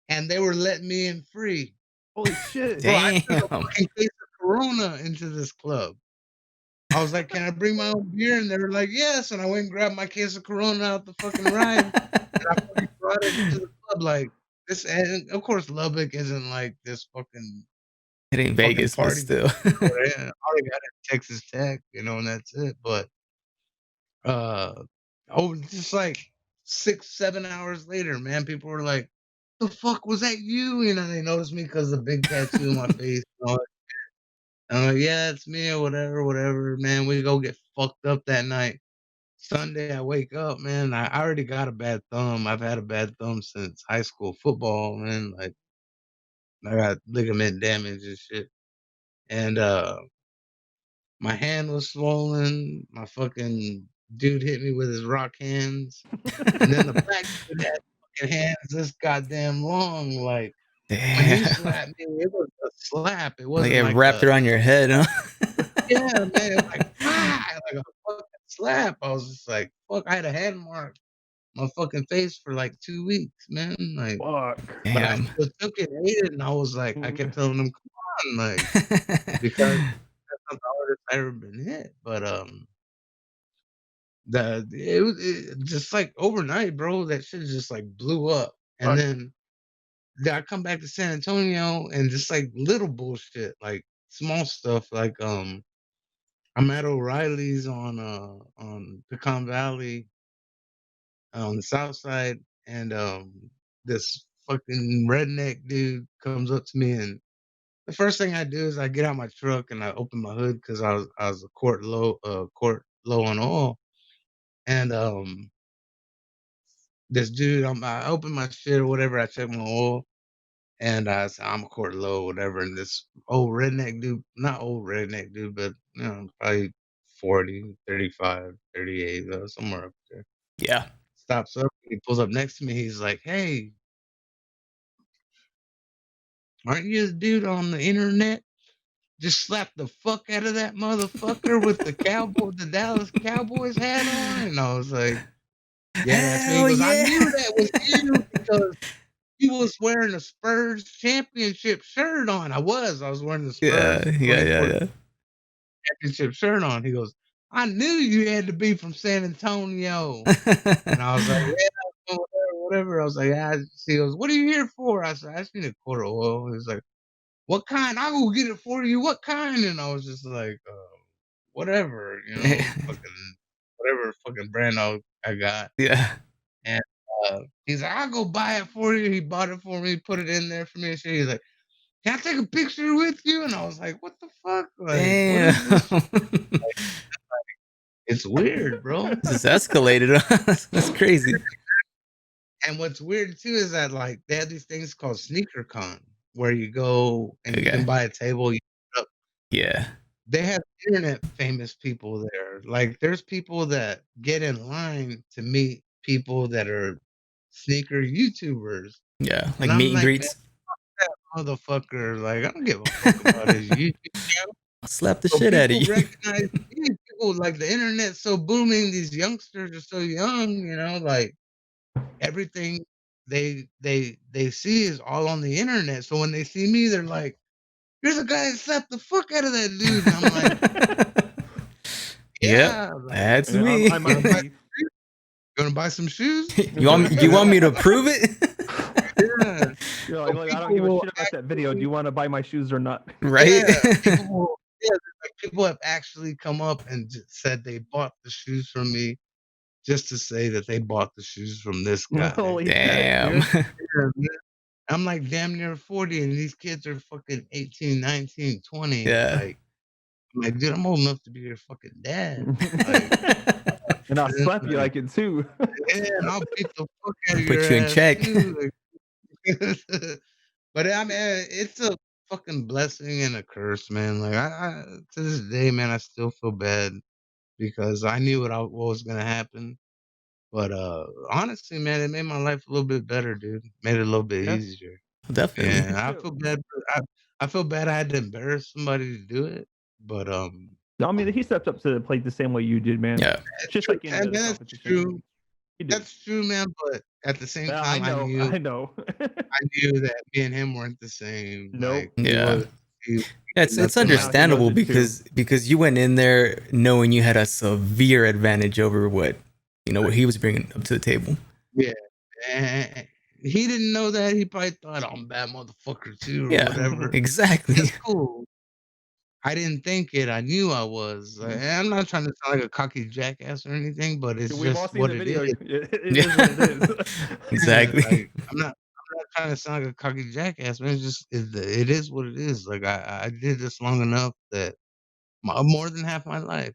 and they were letting me in free. Holy shit. Bro, I took a Damn. fucking case of Corona into this club. I was like, "Can I bring my own beer?" And they were like, "Yes." And I went and grabbed my case of Corona out the fucking ride, and I fucking brought it into the club like this. And of course, Lubbock isn't like this fucking It ain't fucking Vegas, but party. still. Yeah, all I got is Texas Tech, you know, and that's it. But uh, oh, just like 6, 7 hours later, man, people were like, "The fuck was that you?" You know, they noticed me because of the big tattoo on my face. And all that. And I'm like, "Yeah, it's me," or whatever, whatever. Man, we go get fucked up that night. Sunday, I wake up, man. I already got a bad thumb. I've had a bad thumb since high school football, man. Like I got ligament damage and shit. And my hand was swollen. My fucking dude hit me with his rock hands. And then the black dude had fucking hands this goddamn long. Like when he Damn. slapped me, it was a slap. It Like wasn't it like wrapped a around your head, huh? yeah, man, like ah, like a fucking slap. I was just like, fuck, I had a hand mark on my fucking face for like 2 weeks, man. Like, Fuck. but I Damn. still took it, ate it, and I was like, I kept telling them, come on, like, because that's not the hardest I ever been hit. But it was just like overnight, bro. That shit just like blew up, and Fuck. then I come back to San Antonio and just like little bullshit, like small stuff, like I'm at O'Reilly's on Pecan Valley on the south side, and this fucking redneck dude comes up to me, and the first thing I do is I get out my truck and I open my hood because I was a quart low on oil, and this dude I open my shit or whatever, I check my oil, and I say I'm a quart low, whatever, and this old redneck dude, not old redneck dude, but probably 40, 35, 38, somewhere up there. Yeah. stops up. He pulls up next to me. He's like, "Hey, aren't you the dude on the internet? Just slapped the fuck out of that motherfucker with the Dallas Cowboys hat on?" And I was like, "Yeah, that's me." He Hell goes, "I yeah. knew that was you because he was wearing a Spurs championship shirt on." I was wearing the Yeah, Spurs yeah, 24 yeah, championship shirt on. He goes, "I knew you had to be from San Antonio." yeah. And I was like, "Yeah, whatever." I was like, "Yeah." He goes, "What are you here for?" I said, "I just need a quart of oil." He was like, "What kind? I will get it for you. What kind?" And I was just like, whatever, fucking whatever fucking brand I got." Yeah. And he's like, "I'll go buy it for you." He bought it for me, put it in there for me and shit. He's like, "Can I take a picture with you?" And I was like, "What the fuck? Like, what Damn. is this shit?" Like, it's weird, bro. Just escalated. That's crazy. And what's weird too is that like they have these things called sneaker con where you go and you Okay. can buy a table. Yeah. They have internet famous people there. Like there's people that get in line to meet people that are sneaker YouTubers. Yeah. Like And I'm meet and like, "Man, greets. that motherfucker, like, I don't give a fuck about his YouTube channel." I'll slap the So shit out of people you. recognize me, people like the internet's so booming, these youngsters are so young, like everything they see is all on the internet. So when they see me, they're like, "Here's a guy that slapped the fuck out of that dude." And I'm like, Yep. "Yeah, like, That's Yeah, me. I you wanna might buy be. some shoes?" You want me to prove it? Yeah. You're So like, look, I don't people give a will shit about that video. Do you want to buy my shoes or not? Right? Yeah, people have actually come up and said they bought the shoes from me just to say that they bought the shoes from this guy. Holy shit, Damn. dude. Yeah, man. I'm like damn near 40 and these kids are fucking 18, 19, 20. Yeah. Like, I'm like, dude, I'm old enough to be your fucking dad. Like, And I'll man, slap you like it too. yeah, and I'll beat the fuck out of your Put you in ass check. too. Like, but I mean, it's a fucking blessing and a curse, man. Like I to this day, man, I still feel bad because I knew what was gonna happen. But honestly, man, it made my life a little bit better, dude. Made it a little bit Yeah. easier. Definitely. And I feel bad. I feel bad I had to embarrass somebody to do it. But I mean, he stepped up to the plate the same way you did, man. Yeah. It's just true, like any and other that's competition. true. He did. That's true, man. But at the same Yeah, I time, know. I know. I knew that me and him weren't the same. Nope. Like he Yeah. was, he Yeah, did it's nothing And now like he knows understandable it too. because you went in there knowing you had a severe advantage over what he was bringing up to the table. Yeah, and he didn't know that. He probably thought I'm a bad motherfucker too, or Yeah, whatever. exactly. That's cool. I didn't think it. I knew I was. And I'm not trying to sound like a cocky jackass or anything, but it's We've all just seen what the it video. is. It is what it is. Exactly. Like I'm not trying to sound like a cocky jackass, man. It's just it is what it is. Like I did this long enough that more than half my life,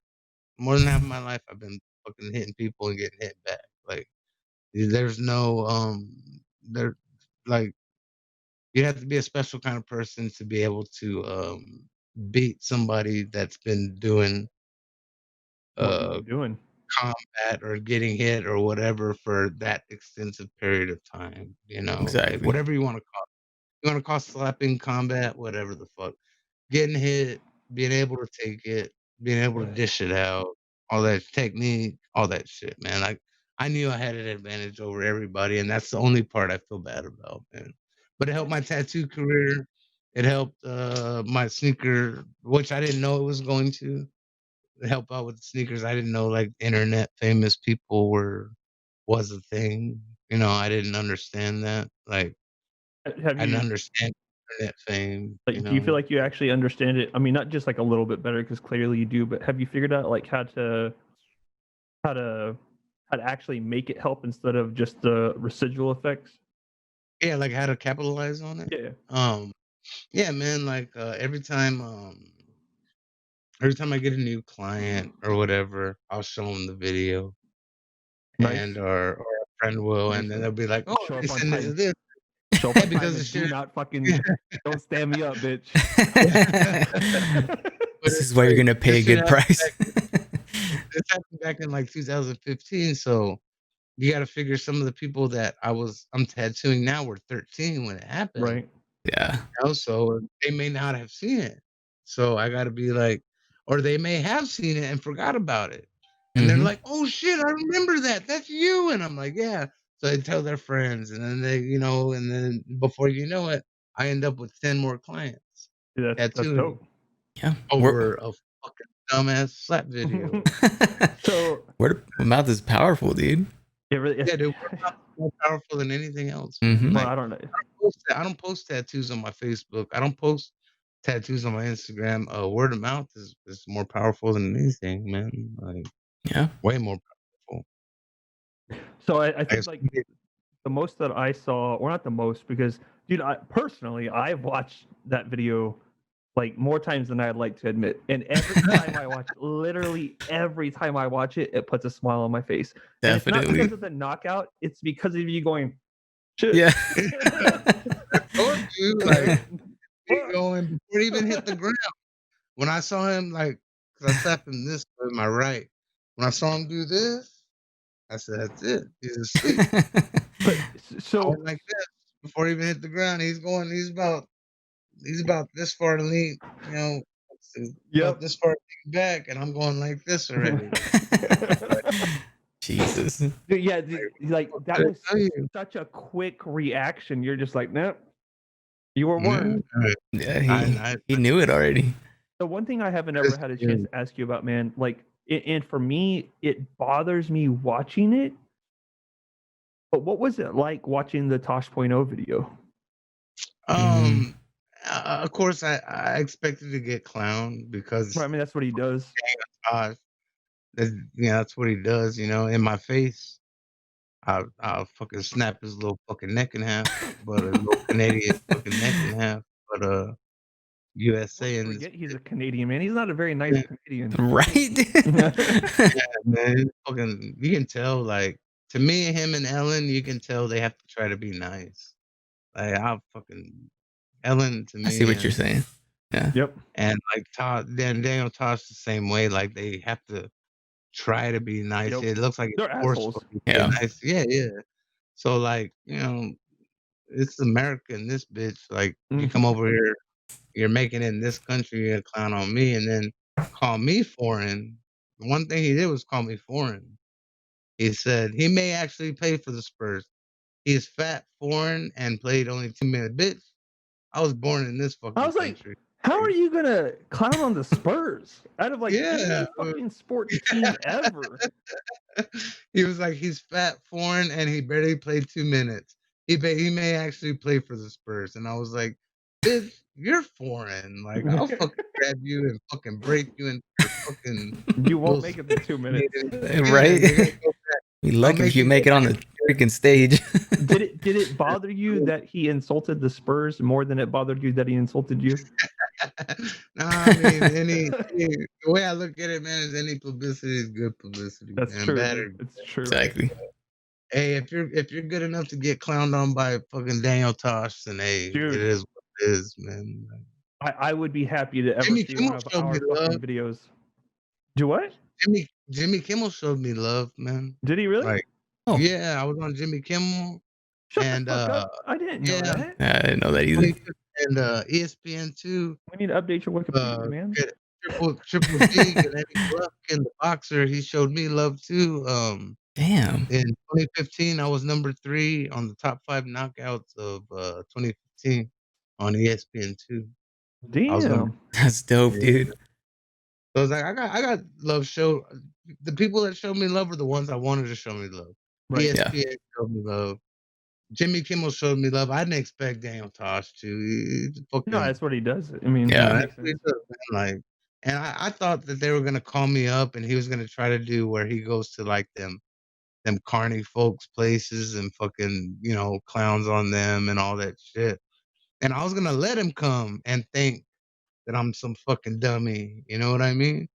I've been fucking hitting people and getting hit back. Like there's no there like you have to be a special kind of person to be able to beat somebody that's been doing What you've uh been doing. combat or getting hit or whatever for that extensive period of time, like Exactly. whatever you want to call it. You want to call slapping combat, whatever the fuck. Getting hit, being able to take it, being able to dish it out, all that technique, all that shit, man. Like I knew I had an advantage over everybody, and that's the only part I feel bad about, man. But it helped my tattoo career. It helped my sneaker, which I didn't know it was going to help out with the sneakers. I didn't know like internet famous people was a thing. I didn't understand that. Like Have I didn't you understand internet fame. like? Do you feel like you actually understand it? I mean, not just like a little bit better, because clearly you do. But have you figured out like how to actually make it help instead of just the residual effects? Yeah, like how to capitalize on it. Yeah. Yeah, man. Like every time I get a new client or whatever, I'll show them the video, and Nice. or a friend will, and then they'll be like, "Oh, Show up this on and this time. and this." Show up Yeah, on time because the and do shit. not fucking don't stand me up, bitch. But This it's is why you're like gonna pay a this shit good happened price. this happened back in like 2015. So you got to figure some of the people that I'm tattooing now were 13 when it happened. Right. Yeah. So they may not have seen it. So I got to be like, or they may have seen it and forgot about it. And they're Mhm. like, "Oh shit, I remember that. That's you." And I'm like, "Yeah." So they tell their friends, and then they, and then before you know it, I end up with 10 more clients Yeah, that's tattooing dope. Yeah. over a fucking dumbass slap video. So Word of mouth is powerful, dude. it really is. Yeah, dude, word of mouth is more powerful than anything else, man. Mhm. Well, Like, I don't know. I don't post tattoos on my Facebook. I don't post tattoos on my Instagram. Word of mouth is more powerful than anything, man. Like, Yeah. way more powerful. So I Like, think like the most that I saw, or not the most, because dude, I've watched that video like more times than I'd like to admit. And every time I watch it, literally every time I watch it, it puts a smile on my face. And it's not Definitely. because of the knockout, it's because of you going, shit. Yeah. I told you, like, he going before he even hit the ground. When I saw him, like, 'cause I slapped him this with my right. When I saw him do this, I said, "That's it. He's asleep." But I so went like this before he even hit the ground. He's about this far to lean, about yep. this far to lean back, and I'm going like this already. Jesus. Dude, yeah, like What that did I was tell you? such a quick reaction. You're just like, nope, you were Yeah, warned. Yeah, I he knew it already. The one thing I haven't ever had a chance to ask you about, man, like, and for me, it bothers me watching it. But what was it like watching the Tosh.0 video? Um, of course, I expected to get clowned because Right, I mean, that's what he does. Tosh, that's what he does, in my face. I'll fucking snap his little fucking neck in half, but a little Canadian fucking neck in half, but USA in this Forget he's a Canadian, man. He's not a very nice Yeah. Canadian. Right? man. Fucking, you can tell, like, to me, him and Ellen, you can tell they have to try to be nice. Like, I'll fucking Ellen to I see me what you're saying. Yeah. Yep. and like then Daniel Tosh the same way. Like they have to try to be nice. Yep. It looks like it's They're forceful assholes. to be Yeah. nice. Yeah, yeah. So like, it's America in this bitch. Like you come over here, you're making it in this country, you're a clown on me, and then call me foreign. The one thing he did was call me foreign. He said he may actually play for the Spurs. He's fat, foreign, and played only 2 minutes. Bitch, I was born in this I fucking was like, country. how are you gonna clown on the Spurs out of like Yeah. any fucking sports team ever? He was like, he's fat, foreign, and he barely played 2 minutes. He may actually play for the Spurs. And I was like, bitch, you're foreign. Like, I'll fucking grab you and fucking break you into your fucking You won't little make it in 2 minutes. Right? you're gonna go back. Be I'll lucky make if you you make go it on the freaking stage. Did it bother you that he insulted the Spurs more than it bothered you that he insulted you? Nah, I mean, the way I look at it, man, is any publicity is good publicity. That's man. true. Bad or Dude. It's true. Exactly. Hey, if you're good enough to get clowned on by fucking Daniel Tosh, then hey, Dude. it is what it is, man. I would be happy to ever Jimmy see Kimmel one of showed me our love. fucking videos. Do what? Jimmy Kimmel showed me love, man. Did he really? Like, Oh. yeah, I was on Jimmy Kimmel Shut and the fuck up. I didn't know yeah, that. I didn't know that either. and ESPN2. We need to update your Wikipedia, man. Get Triple G and Eddie Golovkin, the boxer. He showed me love too. Damn. In 2015, I was number 3 on the top 5 knockouts of 2015 on ESPN2. I was number Damn. That's dope, dude. So it's like I got love show. The people that showed me love are the ones I wanted to show me love. Right. ESPN showed me love. Jimmy Kimmel showed me love. I didn't expect Daniel Tosh to. He's fucking, No, that's what he does. I mean, Yeah. that that's makes what he sense. does, man. Like, and I thought that they were gonna call me up and he was gonna try to do where he goes to like them carny folks places and fucking, clowns on them and all that shit. And I was gonna let him come and think that I'm some fucking dummy. You know what I mean?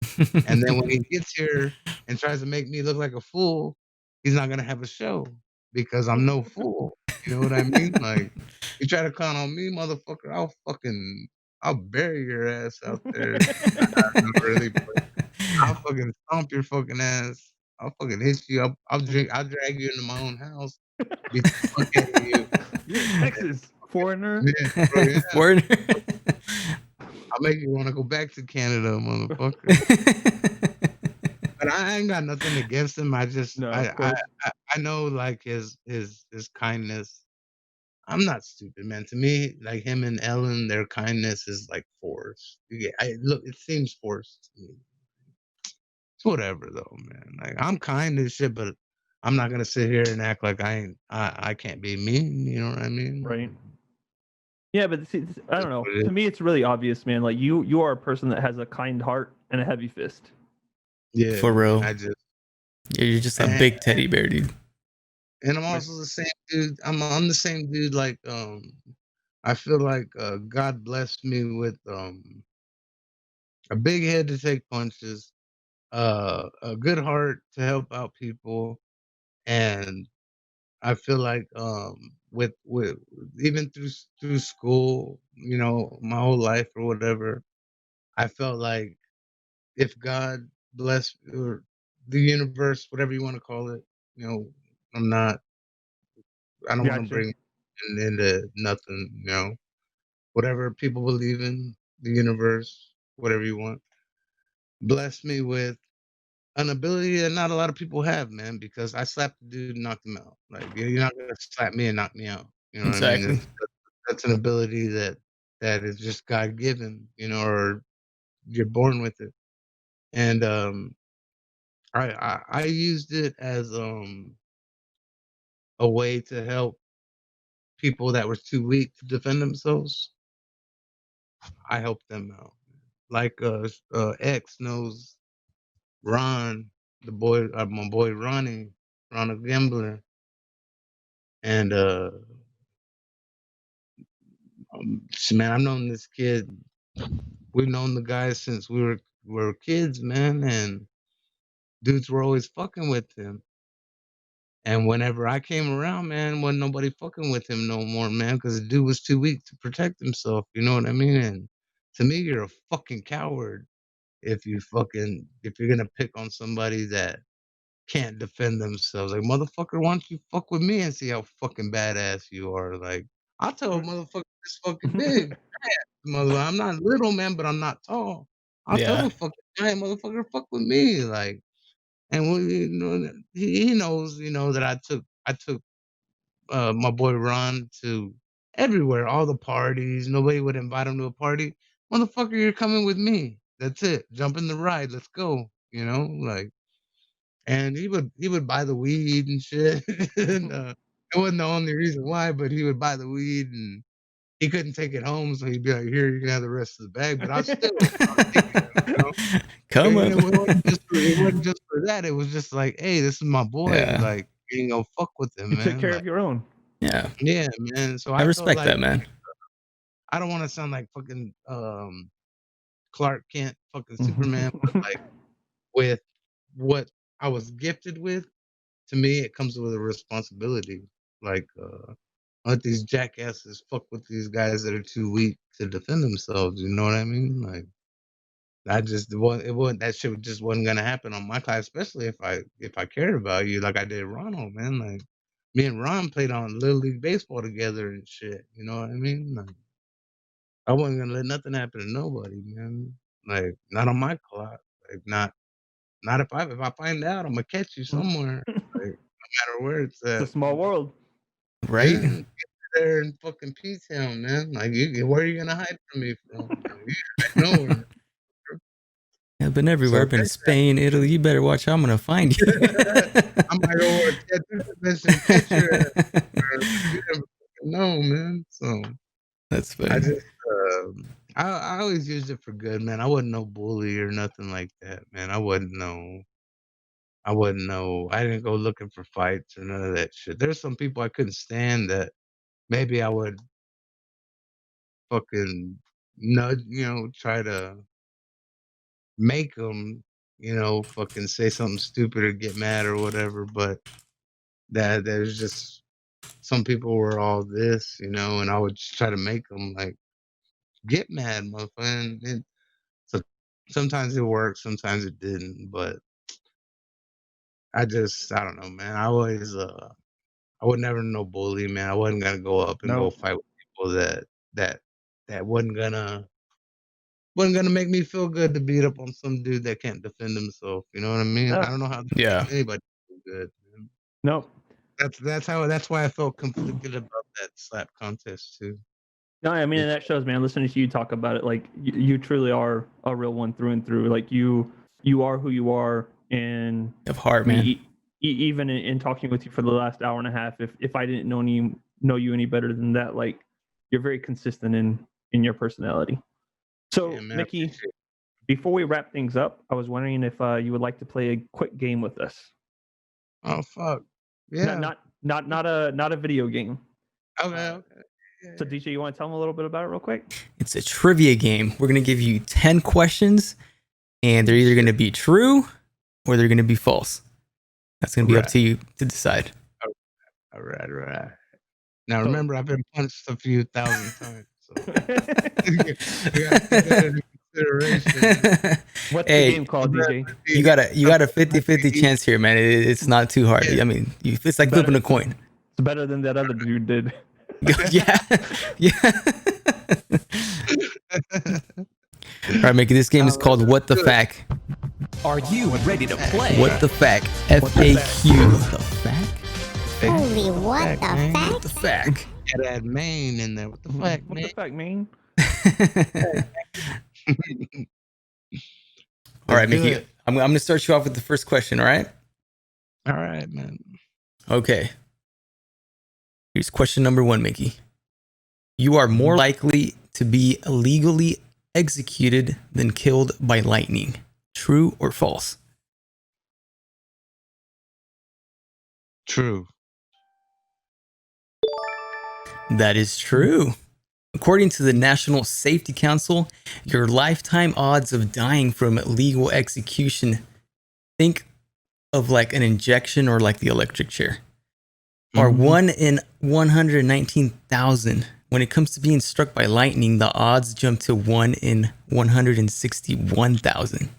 And then when he gets here and tries to make me look like a fool, he's not gonna have a show because I'm no fool. You know what I mean? Like, you try to clown on me, motherfucker, I'll bury your ass out there. Not really, but I'll fucking stomp your fucking ass. I'll fucking hit you up. I'll drag you into my own house, beat the fuck out of you. You're in Texas, foreigner. Yeah, bro, yeah. Foreigner. I'll make you want to go back to Canada, motherfucker. But I ain't got nothing against him. I just No, of course. I know like his kindness. I'm not stupid, man. To me, like him and Ellen, their kindness is like forced. Look, it seems forced to me. It's whatever though, man. Like I'm kind and shit, but I'm not gonna sit here and act like I can't be mean. You know what I mean? Right. Yeah, but see, I don't know. What it To is. me, it's really obvious, man. Like you are a person that has a kind heart and a heavy fist. Yeah, For man, real. I just Yeah, you're just a and, big teddy bear, dude. and I'm also the same dude. I'm the same dude. Like I feel like God blessed me with a big head to take punches, a good heart to help out people, and I feel like with even through school, you know, my whole life or whatever, I felt like if God bless or the universe, whatever you want to call it, you know, I'm not I don't want to Gotcha. bring into nothing, you know. Whatever people believe in, the universe, whatever you want. Bless me with an ability that not a lot of people have, man, because I slapped the dude and knocked him out. Like you're not gonna slap me and knock me out. You know what I mean? Exactly. That's an ability that is just God given, you know, or you're born with it. And I used it as a way to help people that were too weak to defend themselves. I helped them out. Like X knows Ron, the boy, my boy Ron a gambler, and man, I've known this kid. We've known the guy since we were kids, man, and dudes were always fucking with him. And whenever I came around, man, wasn't nobody fucking with him no more, man, because the dude was too weak to protect himself. You know what I mean? And to me, you're a fucking coward if you're gonna pick on somebody that can't defend themselves. Like, motherfucker, why don't you fuck with me and see how fucking badass you are? Like, I'll tell a motherfucker this fucking big. Mother, I'm not little, man, but I'm not tall. I'll tell Yeah. the fucking giant motherfucker, fuck with me. Like, and you know, he knows, you know, that I took my boy Ron to everywhere, all the parties. Nobody would invite him to a party. Motherfucker, you're coming with me. That's it. Jump in the ride. Let's go. You know, like, and he would buy the weed and shit. And it wasn't the only reason why, but he would buy the weed and he couldn't take it home, so he'd be like, "Here, you can have the rest of the bag." But I'll take it, you know. Come And up. it wasn't just for that. It was just like, "Hey, this is my boy. Yeah. Like, you know, fuck with him, You took man." care Like, of your own. Yeah. yeah, man. So I I felt respect like that, man. I don't want to sound like fucking Clark Kent, fucking Superman, but like with what I was gifted with, to me, it comes with a responsibility. Like, let these jackasses fuck with these guys that are too weak to defend themselves. You know what I mean? Like, it wasn't that shit just wasn't gonna happen on my class, especially if I cared about you like I did Ronald, man. Like, me and Ron played on Little League baseball together and shit. You know what I mean? Like, I wasn't gonna let nothing happen to nobody, man. Like, not on my clock. Like, not if I find out, I'm gonna catch you somewhere. Like, no matter where it's It's a at. small world. Right? Yeah, get there in fucking P-Town, man. Like, where are you gonna hide from me from? Like, you ain't hiding nowhere. Yeah, I've been everywhere. So I've been to Spain, Italy. You better watch out. I'm gonna find you. I might go to a tattoo convention and catch your ass, but you never fucking know, man. So That's I funny. just, I always used it for good, man. I wasn't no bully or nothing like that, man. I didn't go looking for fights or none of that shit. There's some people I couldn't stand that maybe I would fucking nudge, you know, try to make them, you know, fucking say something stupid or get mad or whatever. But that there's just some people were all this, you know, and I would just try to make them like get mad, motherfucker. So sometimes it worked, sometimes it didn't. But I don't know, man. I would never no bully, man. I wasn't gonna go up and go No. fight with people that wasn't gonna make me feel good to beat up on some dude that can't defend himself. You know what I mean? I don't know how Yeah. anybody feel good. Man. No. That's why I felt conflicted about that slap contest too. No, I mean, and that shows, man. Listening to you talk about it, like you truly are a real one through and through. Like you are who you are, and Of heart, man. Even in talking with you for the last hour and a half, if I didn't know you any better than that, like you're very consistent in your personality. So, Yeah, man, Mickey, before we wrap things up, I was wondering if you would like to play a quick game with us. Oh fuck! Yeah. Not a video game. Okay. So, DJ, you want to tell them a little bit about it real quick? It's a trivia game. We're going to give you 10 questions, and they're either going to be true or they're going to be false. That's going to be up to you to decide. All right. Now, remember, I've been punched a few thousand times. So. You got to take that into consideration. What's the game called, DJ? You got a 50-50 chance here, man. It's not too hard. I mean, it's like flipping a coin. It's better than that other dude did. Yeah. All right, Mickey. This game is called What the Fact. Are you ready to play? What the Fact? FAQ. What the fact? Holy what the man. fact? What the fact? Gotta add Maine in there. What the fuck, What man? the fuck, man? All right, Mickey. I'm going to start you off with the first question, all right? All right, man. Okay. Here's question number 1, Mickey. You are more likely to be illegally executed than killed by lightning. True or false? True. That is true. According to the National Safety Council, your lifetime odds of dying from legal execution, think of like an injection or like the electric chair, are 1 in 119,000. When it comes to being struck by lightning, the odds jump to 1 in 161,000.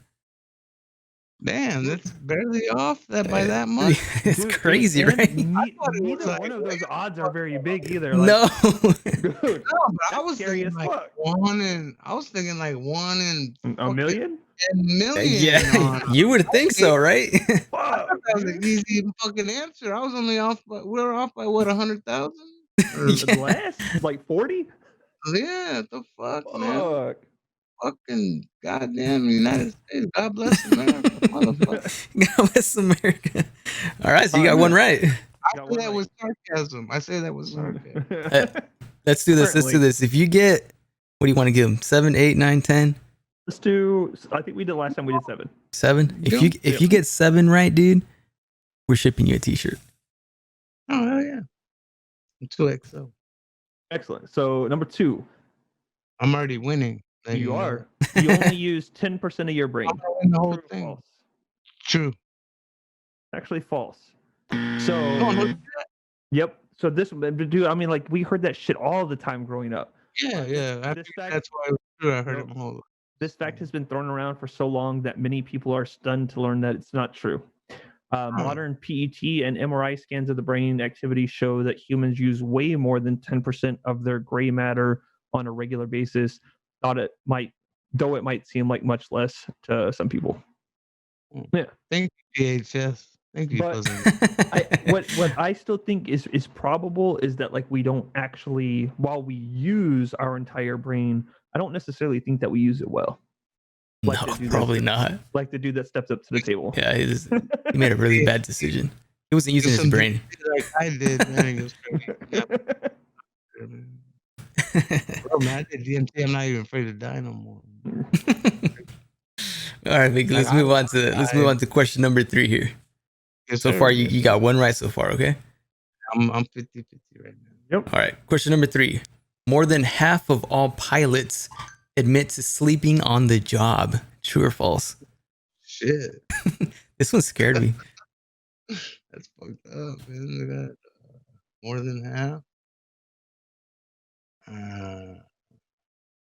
Damn, that's barely off by that much. It's crazy, right? Neither one of those odds are very big either. Like, No. dude, No, but I was scary thinking as like fuck. 1 in. I was thinking like 1 in A million? 10 million. Yeah, you would think so, right? I thought that was an easy fucking answer. I was only off by we were off by what 100,000? Less? Like 40? Yeah, what the fuck, man. Fuck. Fucking goddamn United States. God bless America, motherfucker. God bless America. All right, so you got one right. I say that was sarcasm. I say that was sarcasm. Let's do this. Let's do this. If you get, what do you want to give them? 7, 8, 9, 10? Let's do, I think we did last time, we did 7. 7? If you get 7 right, dude, we're shipping you a t-shirt. Oh, hell yeah. I'm 2XO. Excellent. So number 2. I'm already winning. You are. You only use 10% of your brain. I'm gonna win the whole True or thing. false? True. Actually false. So, No, yep. So this, dude, I mean, like we heard that shit all the time growing up. yeah. This fact, That's why it was true. I heard it my whole life. This fact has been thrown around for so long that many people are stunned to learn that it's not true. Modern PET and MRI scans of the brain activity show that humans use way more than 10% of their gray matter on a regular basis. Though it might seem like much less to some people. Yeah. Thank you, PHS. Thank you, But cousin. what I still think is probable is that like we don't actually, while we use our entire brain, I don't necessarily think that we use it well. No, probably not. Like the dude that steps up to the table. Yeah, he made a really bad decision. He wasn't using his brain. Like I did, man. It was crazy. Bro, man, I did DMT. I'm not even afraid to die no more. All right, Vic, let's move on to question number 3 here. Yes, so sir. far, you got one right so far, okay? I'm 50-50 right now. Yep. All right, question number 3. More than half of all pilots admit to sleeping on the job. True or false? Shit. This one scared me. That's fucked up, man. Look at more than half.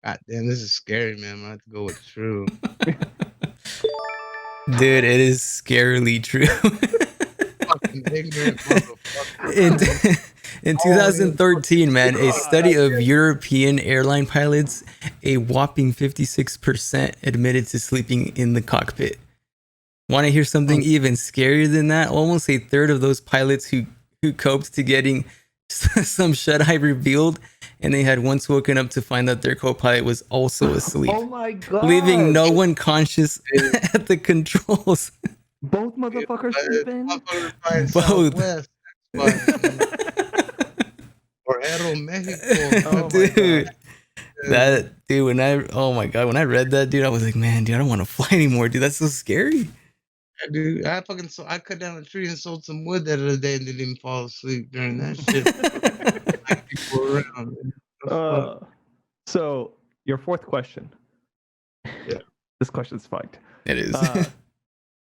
God damn, this is scary, man. I'm gonna have to go with true. Dude, it is scarily true. Fucking ignorant motherfucker. In 2013, man, a study of European airline pilots, a whopping 56% admitted to sleeping in the cockpit. Want to hear something even scarier than that? Almost a third of those pilots who coped to getting some shut-eye revealed, and they had once woken up to find that their co-pilot was also asleep, Oh my god! leaving no one conscious at the controls. Both motherfuckers sleeping. Motherfuckers by Both. Southwest. Or Aero Mexico. Oh my Dude, god! that dude, when I read that, dude, I was like, man, dude, I don't want to fly anymore, dude. That's so scary. Dude, I cut down a tree and sold some wood that other day and didn't even fall asleep during that shit. Like people around, man. So your fourth question. Yeah. This question's fucked. It is.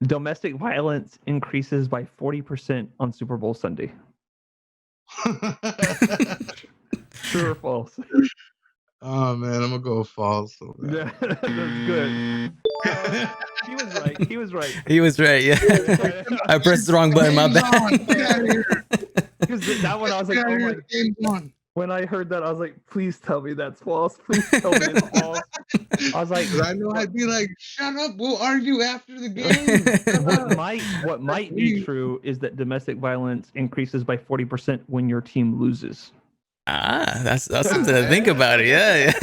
Domestic violence increases by 40% on Super Bowl Sunday. True or false? Oh man, I'm gonna go false. So Yeah, that's good. He was right. He was right. He was right. Yeah, I pressed the wrong button. My bad. Get out of here. Because that one, I was like, Get out oh of my. here. Game's on. When I heard that, I was like, please tell me that's false. Please tell me it's false. I was like, 'Cause I know I'd be like, shut up, we'll argue after the game. what might be true is that domestic violence increases by 40% when your team loses. That's something to think about. Yeah.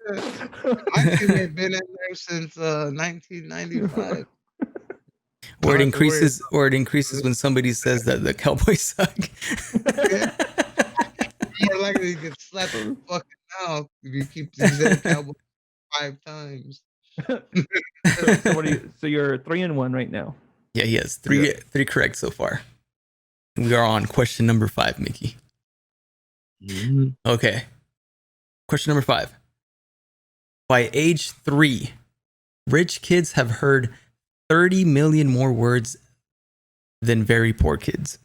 My team ain't been in there since 1995. Or it increases when somebody says that the Cowboys suck. More likely to get slapped in the fucking mouth if you keep saying Cowboys 5 times. So what are you? So you're 3-1 right now. Yeah, he has three correct so far. We are on question number 5, Mickey. Mm-hmm. Okay. Question number 5. By age 3, rich kids have heard 30 million more words than very poor kids.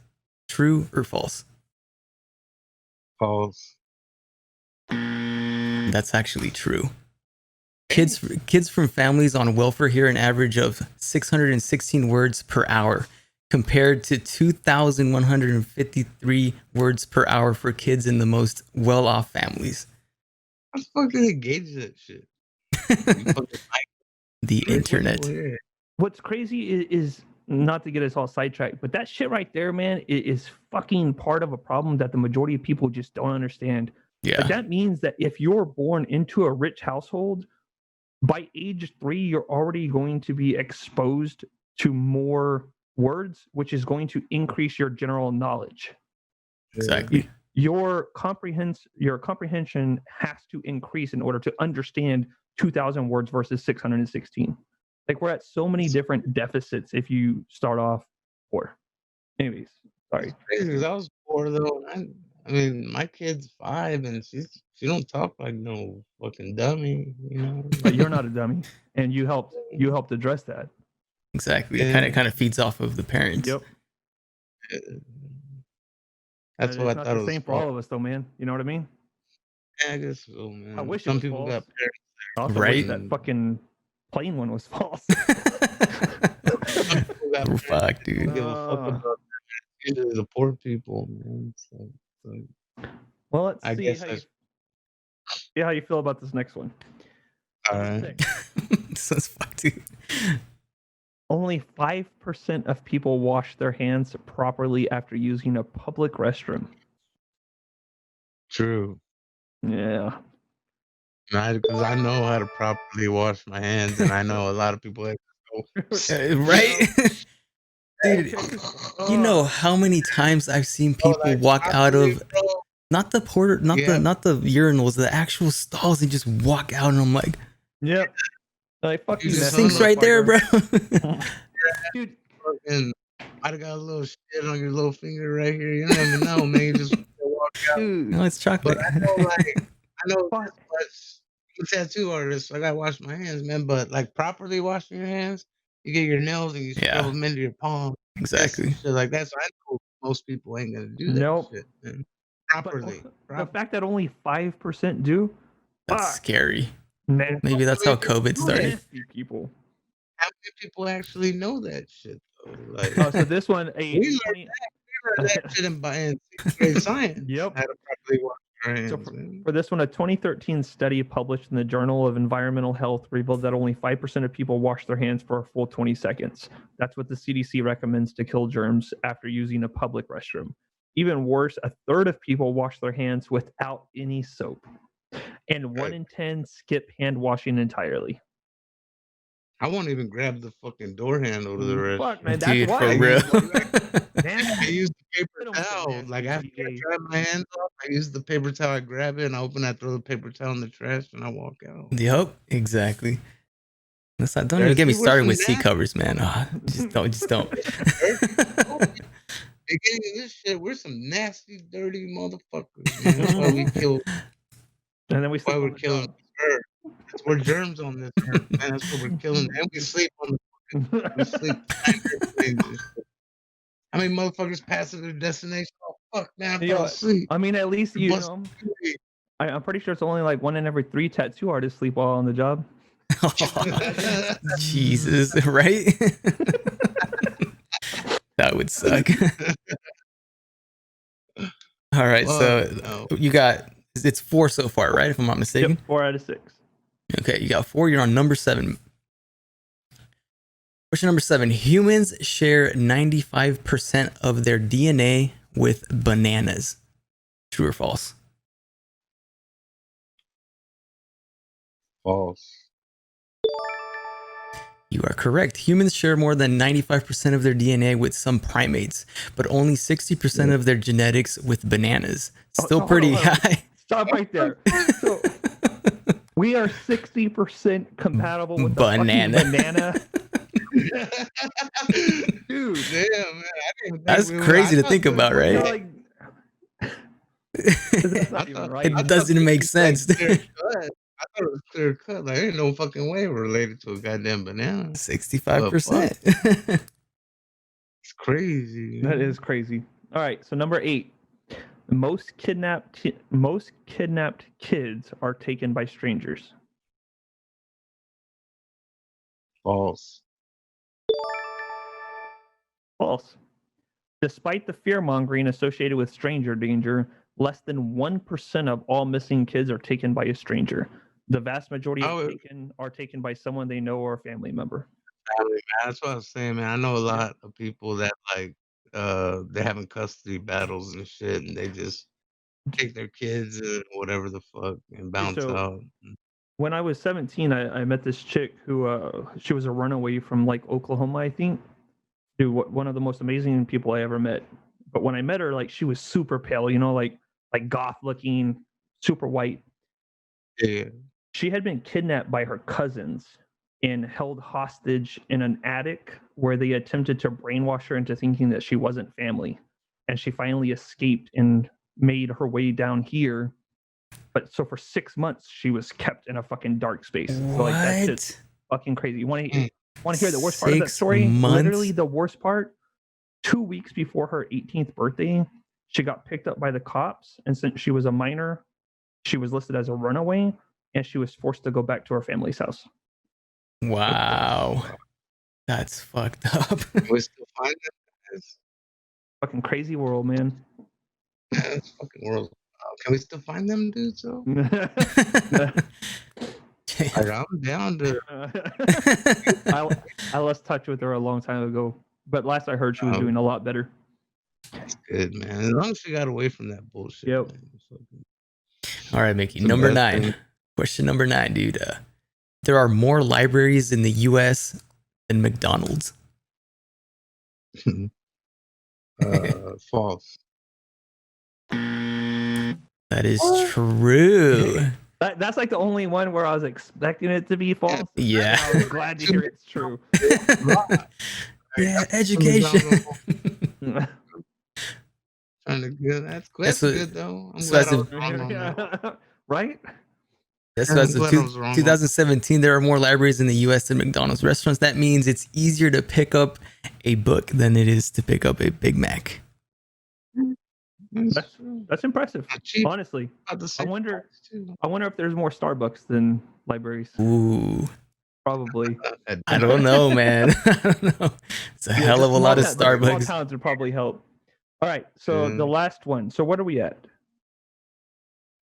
True or false? False. That's actually true. Kids from families on welfare hear an average of 616 words per hour, compared to 2,153 words per hour for kids in the most well-off families. How the fuck did they gauge that shit? The internet. What's crazy is not to get us all sidetracked, but that shit right there, man, is fucking part of a problem that the majority of people just don't understand. Yeah. Like, that means that if you're born into a rich household, by age 3, you're already going to be exposed to more words, which is going to increase your general knowledge. Exactly. Your comprehension has to increase in order to understand 2,000 words versus 616. Like, we're at so many different deficits if you start off poor. Anyways, sorry. It's crazy because I was poor though. I mean, my kid's 5 and she don't talk like no fucking dummy, you know. But you're not a dummy, and you helped address that. Exactly. It kind of feeds off of the parents. Yep. That's what I thought it was. Same for all of us, though, man. You know what I mean? Yeah, I guess so, man. I wish some it was people false. got parents. I also Right? wish that fucking plane one was false. Fuck, dude. Give a fuck about that. Usually the poor people, man. So, Well, let's I see guess how you feel about this next one. all right. This is fuck, dude. Only 5% of people wash their hands properly after using a public restroom. True. Yeah. Because I know how to properly wash my hands, and I know a lot of people. Right? Dude, you know how many times I've seen people walk out of not the urinals, the actual stalls, and just walk out, and I'm like, Yep. Like, fuck you. Sink's right there, bro. Dude. And I got a little shit on your little finger right here. You don't even know, man. You just walk out. Dude. No, it's chocolate. But I know this much. I'm a tattoo artist, so I gotta wash my hands, man. But like properly washing your hands, you get your nails and you scrub them into your palm. Exactly. Shit like that. So I know most people ain't gonna do that Nope. shit, man. Properly. The fact that only 5% do, That's scary. man. Maybe that's how COVID started. Nasty people. how many people actually know that shit though? Like, Oh, so this one, we learned that shit in 6th grade science. Yep. How to properly wash our So hands, man. for this one, a 2013 study published in the Journal of Environmental Health revealed that only 5% of people wash their hands for a full 20 seconds. That's what the CDC recommends to kill germs after using a public restroom. Even worse, a third of people wash their hands without any soap. And 1 in 10 skip hand washing entirely. I won't even grab the fucking door handle to the restroom. Fuck, man, that's Dude, why. for real. I use the paper They don't get towel. nasty, Like after I DJ. dry my hands off, I use the paper towel. I grab it and I open. I throw the paper towel in the trash and I walk out. Yep, exactly. Let's not, don't There's even get me people started from with seat that. covers, man. Just don't. Beginning of this shit, we're some nasty, dirty motherfuckers. Man. That's why we kill. And then we Why sleep we're on the killing job. this earth. That's where germs on this earth, man. That's what we're killing. And we sleep on the we sleep behind airplanes and shit. How many motherfuckers pass to their destination? Oh fuck, man, I fell asleep. I mean, at least You you bust know. me. I'm pretty sure it's only like 1 in every 3 tattoo artists sleep while on the job. Jesus, right? That would suck. All right, so you got it's 4 so far, right? If I'm not mistaken. Yep, 4 out of 6. Okay, you got 4. You're on number 7. Question number 7. Humans share 95% of their DNA with bananas. True or false? False. You are correct. Humans share more than 95% of their DNA with some primates, but only 60% of their genetics with bananas. Still pretty high. Stop right there. So, we are 60% compatible with the Banana. fucking banana. Dude, damn, man. I didn't think That's we were- crazy I to think thought about, we were right? Like, that's not I even thought- right. It I doesn't thought make this was, like, sense. clear cut. I thought it was clear cut. Like, there ain't no fucking way we're related to a goddamn banana. 65%. It's crazy. That man. is crazy. All right, so number 8. Most kidnapped kids are taken by strangers. False. False. Despite the fear mongering associated with stranger danger, less than 1% of all missing kids are taken by a stranger. The vast majority are taken by someone they know or a family member. Family, man. That's what I was saying, man. I know a lot of people that like they having custody battles and shit, and they just take their kids and whatever the fuck and bounce So- out. When I was 17, I met this chick who she was a runaway from like Oklahoma, I think. Dude, one of the most amazing people I ever met. But when I met her, like she was super pale, you know, like goth looking, super white. Yeah. She had been kidnapped by her cousins and held hostage in an attic where they attempted to brainwash her into thinking that she wasn't family. And she finally escaped and made her way down here. But so for 6 months, she was kept in a fucking dark space. So like that shit's fucking crazy. You want to hear the worst part of that 6 story? months? Literally the worst part. 2 weeks before her 18th birthday, she got picked up by the cops. And since she was a minor, she was listed as a runaway. And she was forced to go back to her family's house. Wow. That's fucked up. We still find them. It's, Fucking crazy world, man. it's fucking world. Can we still find them dudes though? Like, I'm down to. I lost touch with her a long time ago. But last I heard, she was doing a lot better. That's good, man. As long as she got away from that bullshit. Yep. Man, it's fucking- All right, Mickey. It's the Number best 9. thing. Question number 9, dude. There are more libraries in the U.S. than McDonald's. False. That is true. That's like the only one where I was expecting it to be false. Yeah. I was glad to hear it's true. Yeah, education. Trying to get that's That's what- good though. I'm so glad as I a- was wrong on that. Right? That's why as I'm of glad I was wrong. 2017, there are more libraries in the U.S. than McDonald's restaurants. That means it's easier to pick up a book than it is to pick up a Big Mac. That's impressive. Cheap. Honestly, About the same I wonder- price, too. I wonder if there's more Starbucks than libraries. Ooh, Probably. I don't know, man. I don't know. It's a hell of a lot of The small Starbucks. towns would probably help. All right, so the Mm. last one. So what are we at?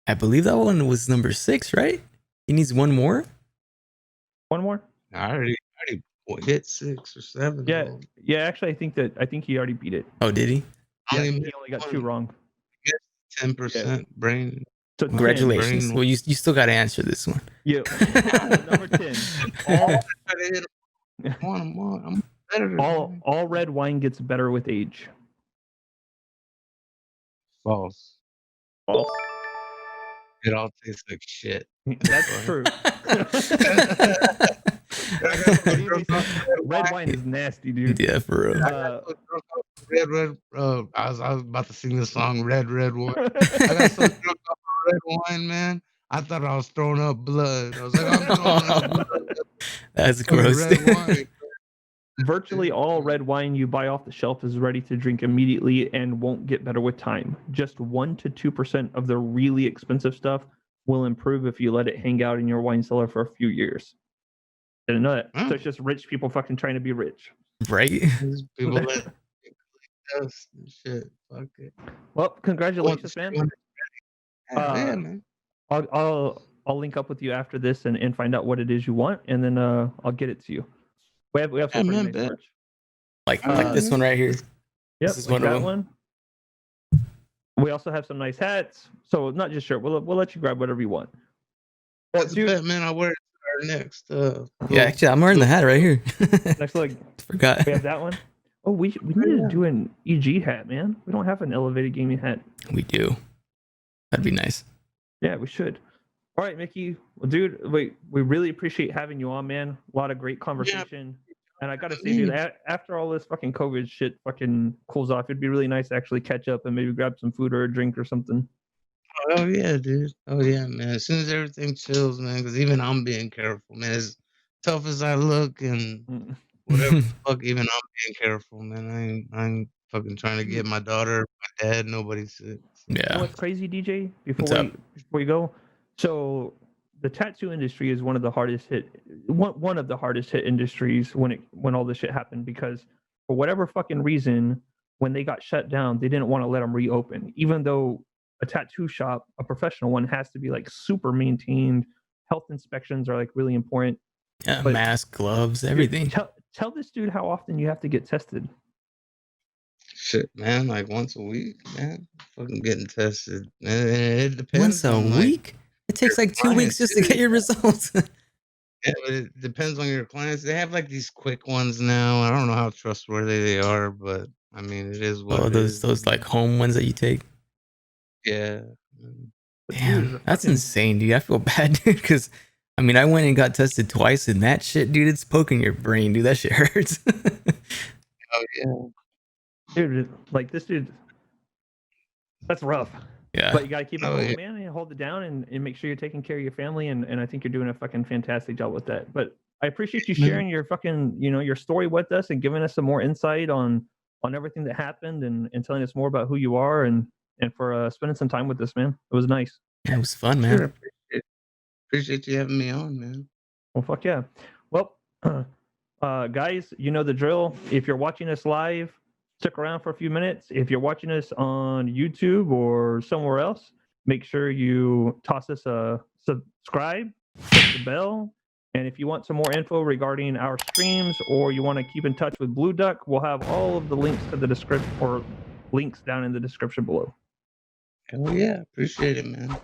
I believe that one was number 6, right? He needs one more. One more? I already hit 6 or 7. Yeah, though. yeah. Actually, I think he already beat it. Oh, did he? Yeah, Only he missed only got one. 2 wrong. 10% brain. So 10. Congratulations. brain- Well, you still got to answer this one. Yeah. Number 10. I'm better. All red wine gets better with age. False. False. It all tastes like shit. That's true. Red wine is nasty, dude. Yeah, for real. Red. I was about to sing the song Red Wine. I got so drunk off of red wine, man. I thought I was throwing up blood. I was like, I'm throwing up blood. That's gross. Red wine. Virtually all red wine you buy off the shelf is ready to drink immediately and won't get better with time. Just 1 to 2% of the really expensive stuff will improve if you let it hang out in your wine cellar for a few years. Didn't know that. So it's just rich people fucking trying to be rich. Right? These people let dust and shit. Fuck it. Well, congratulations, man. Yeah, man. I'll link up with you after this and find out what it is you want, and then I'll get it to you. We have some pretty Yeah, man, nice bet. merch. Like this one right here. Yep, This is like one of that them. one. We also have some nice hats. So not just shirt. We'll let you grab whatever you want. Well, That's a dude, bet, man. I'll wear it to our next. Yeah, actually, I'm wearing the hat right here. next leg, Forgot. we have that one. Oh, we need to do an EG hat, man. We don't have an Elev8ed Gaming hat. We do. That'd be nice. Yeah, we should. All right, Mickey. Well, dude, we really appreciate having you on, man. A lot of great conversation. And I gotta say, dude, after all this fucking COVID shit fucking cools off, it'd be really nice to actually catch up and maybe grab some food or a drink or something. Oh yeah, dude. Oh yeah, man. As soon as everything chills, man, because even I'm being careful, man. As tough as I look and whatever the fuck, even I'm being careful, man. I ain't fucking trying to get my daughter, my dad, nobody sick. You know Yeah. what's crazy, DJ? What's up? Before we go, so the tattoo industry is one of the hardest hit industries when all this shit happened, because for whatever fucking reason, when they got shut down, they didn't want to let them reopen, even though a tattoo shop, a professional one, has to be like super maintained. Health inspections are like really important. Yeah, But- mask, gloves, Dude, everything. tell this dude how often you have to get tested. Shit, man. Like once a week, man. Fucking getting tested. And it depends Once a on, like, week? It takes like 2 clients, weeks just to dude. get your results. Yeah, but it depends on your clients. They have like these quick ones now. I don't know how trustworthy they are, but I mean, it is what Oh, it is. those like home ones that you take. Yeah. But Damn, dude, that's fucking- insane, dude. I feel bad, dude, because I mean, I went and got tested twice, and that shit, dude, it's poking your brain, dude. That shit hurts. Oh yeah. Dude, like this dude, that's rough. Yeah. But you gotta keep it Oh, cool, yeah. man, and hold it down and make sure you're taking care of your family, and I think you're doing a fucking fantastic job with that. But I appreciate you sharing your fucking, your story with us and giving us some more insight on everything that happened and telling us more about who you are and for spending some time with us, man. It was nice. Yeah, it was fun, man. Sure, appreciate you having me on, man. Well, fuck yeah. Well, guys, you know the drill. If you're watching us live, stick around for a few minutes. If you're watching us on YouTube or somewhere else, make sure you toss us a subscribe, hit the bell. And if you want some more info regarding our streams or you want to keep in touch with Blue Duck, we'll have all of the links to the description or links down in the description below. Hell yeah, appreciate it, man.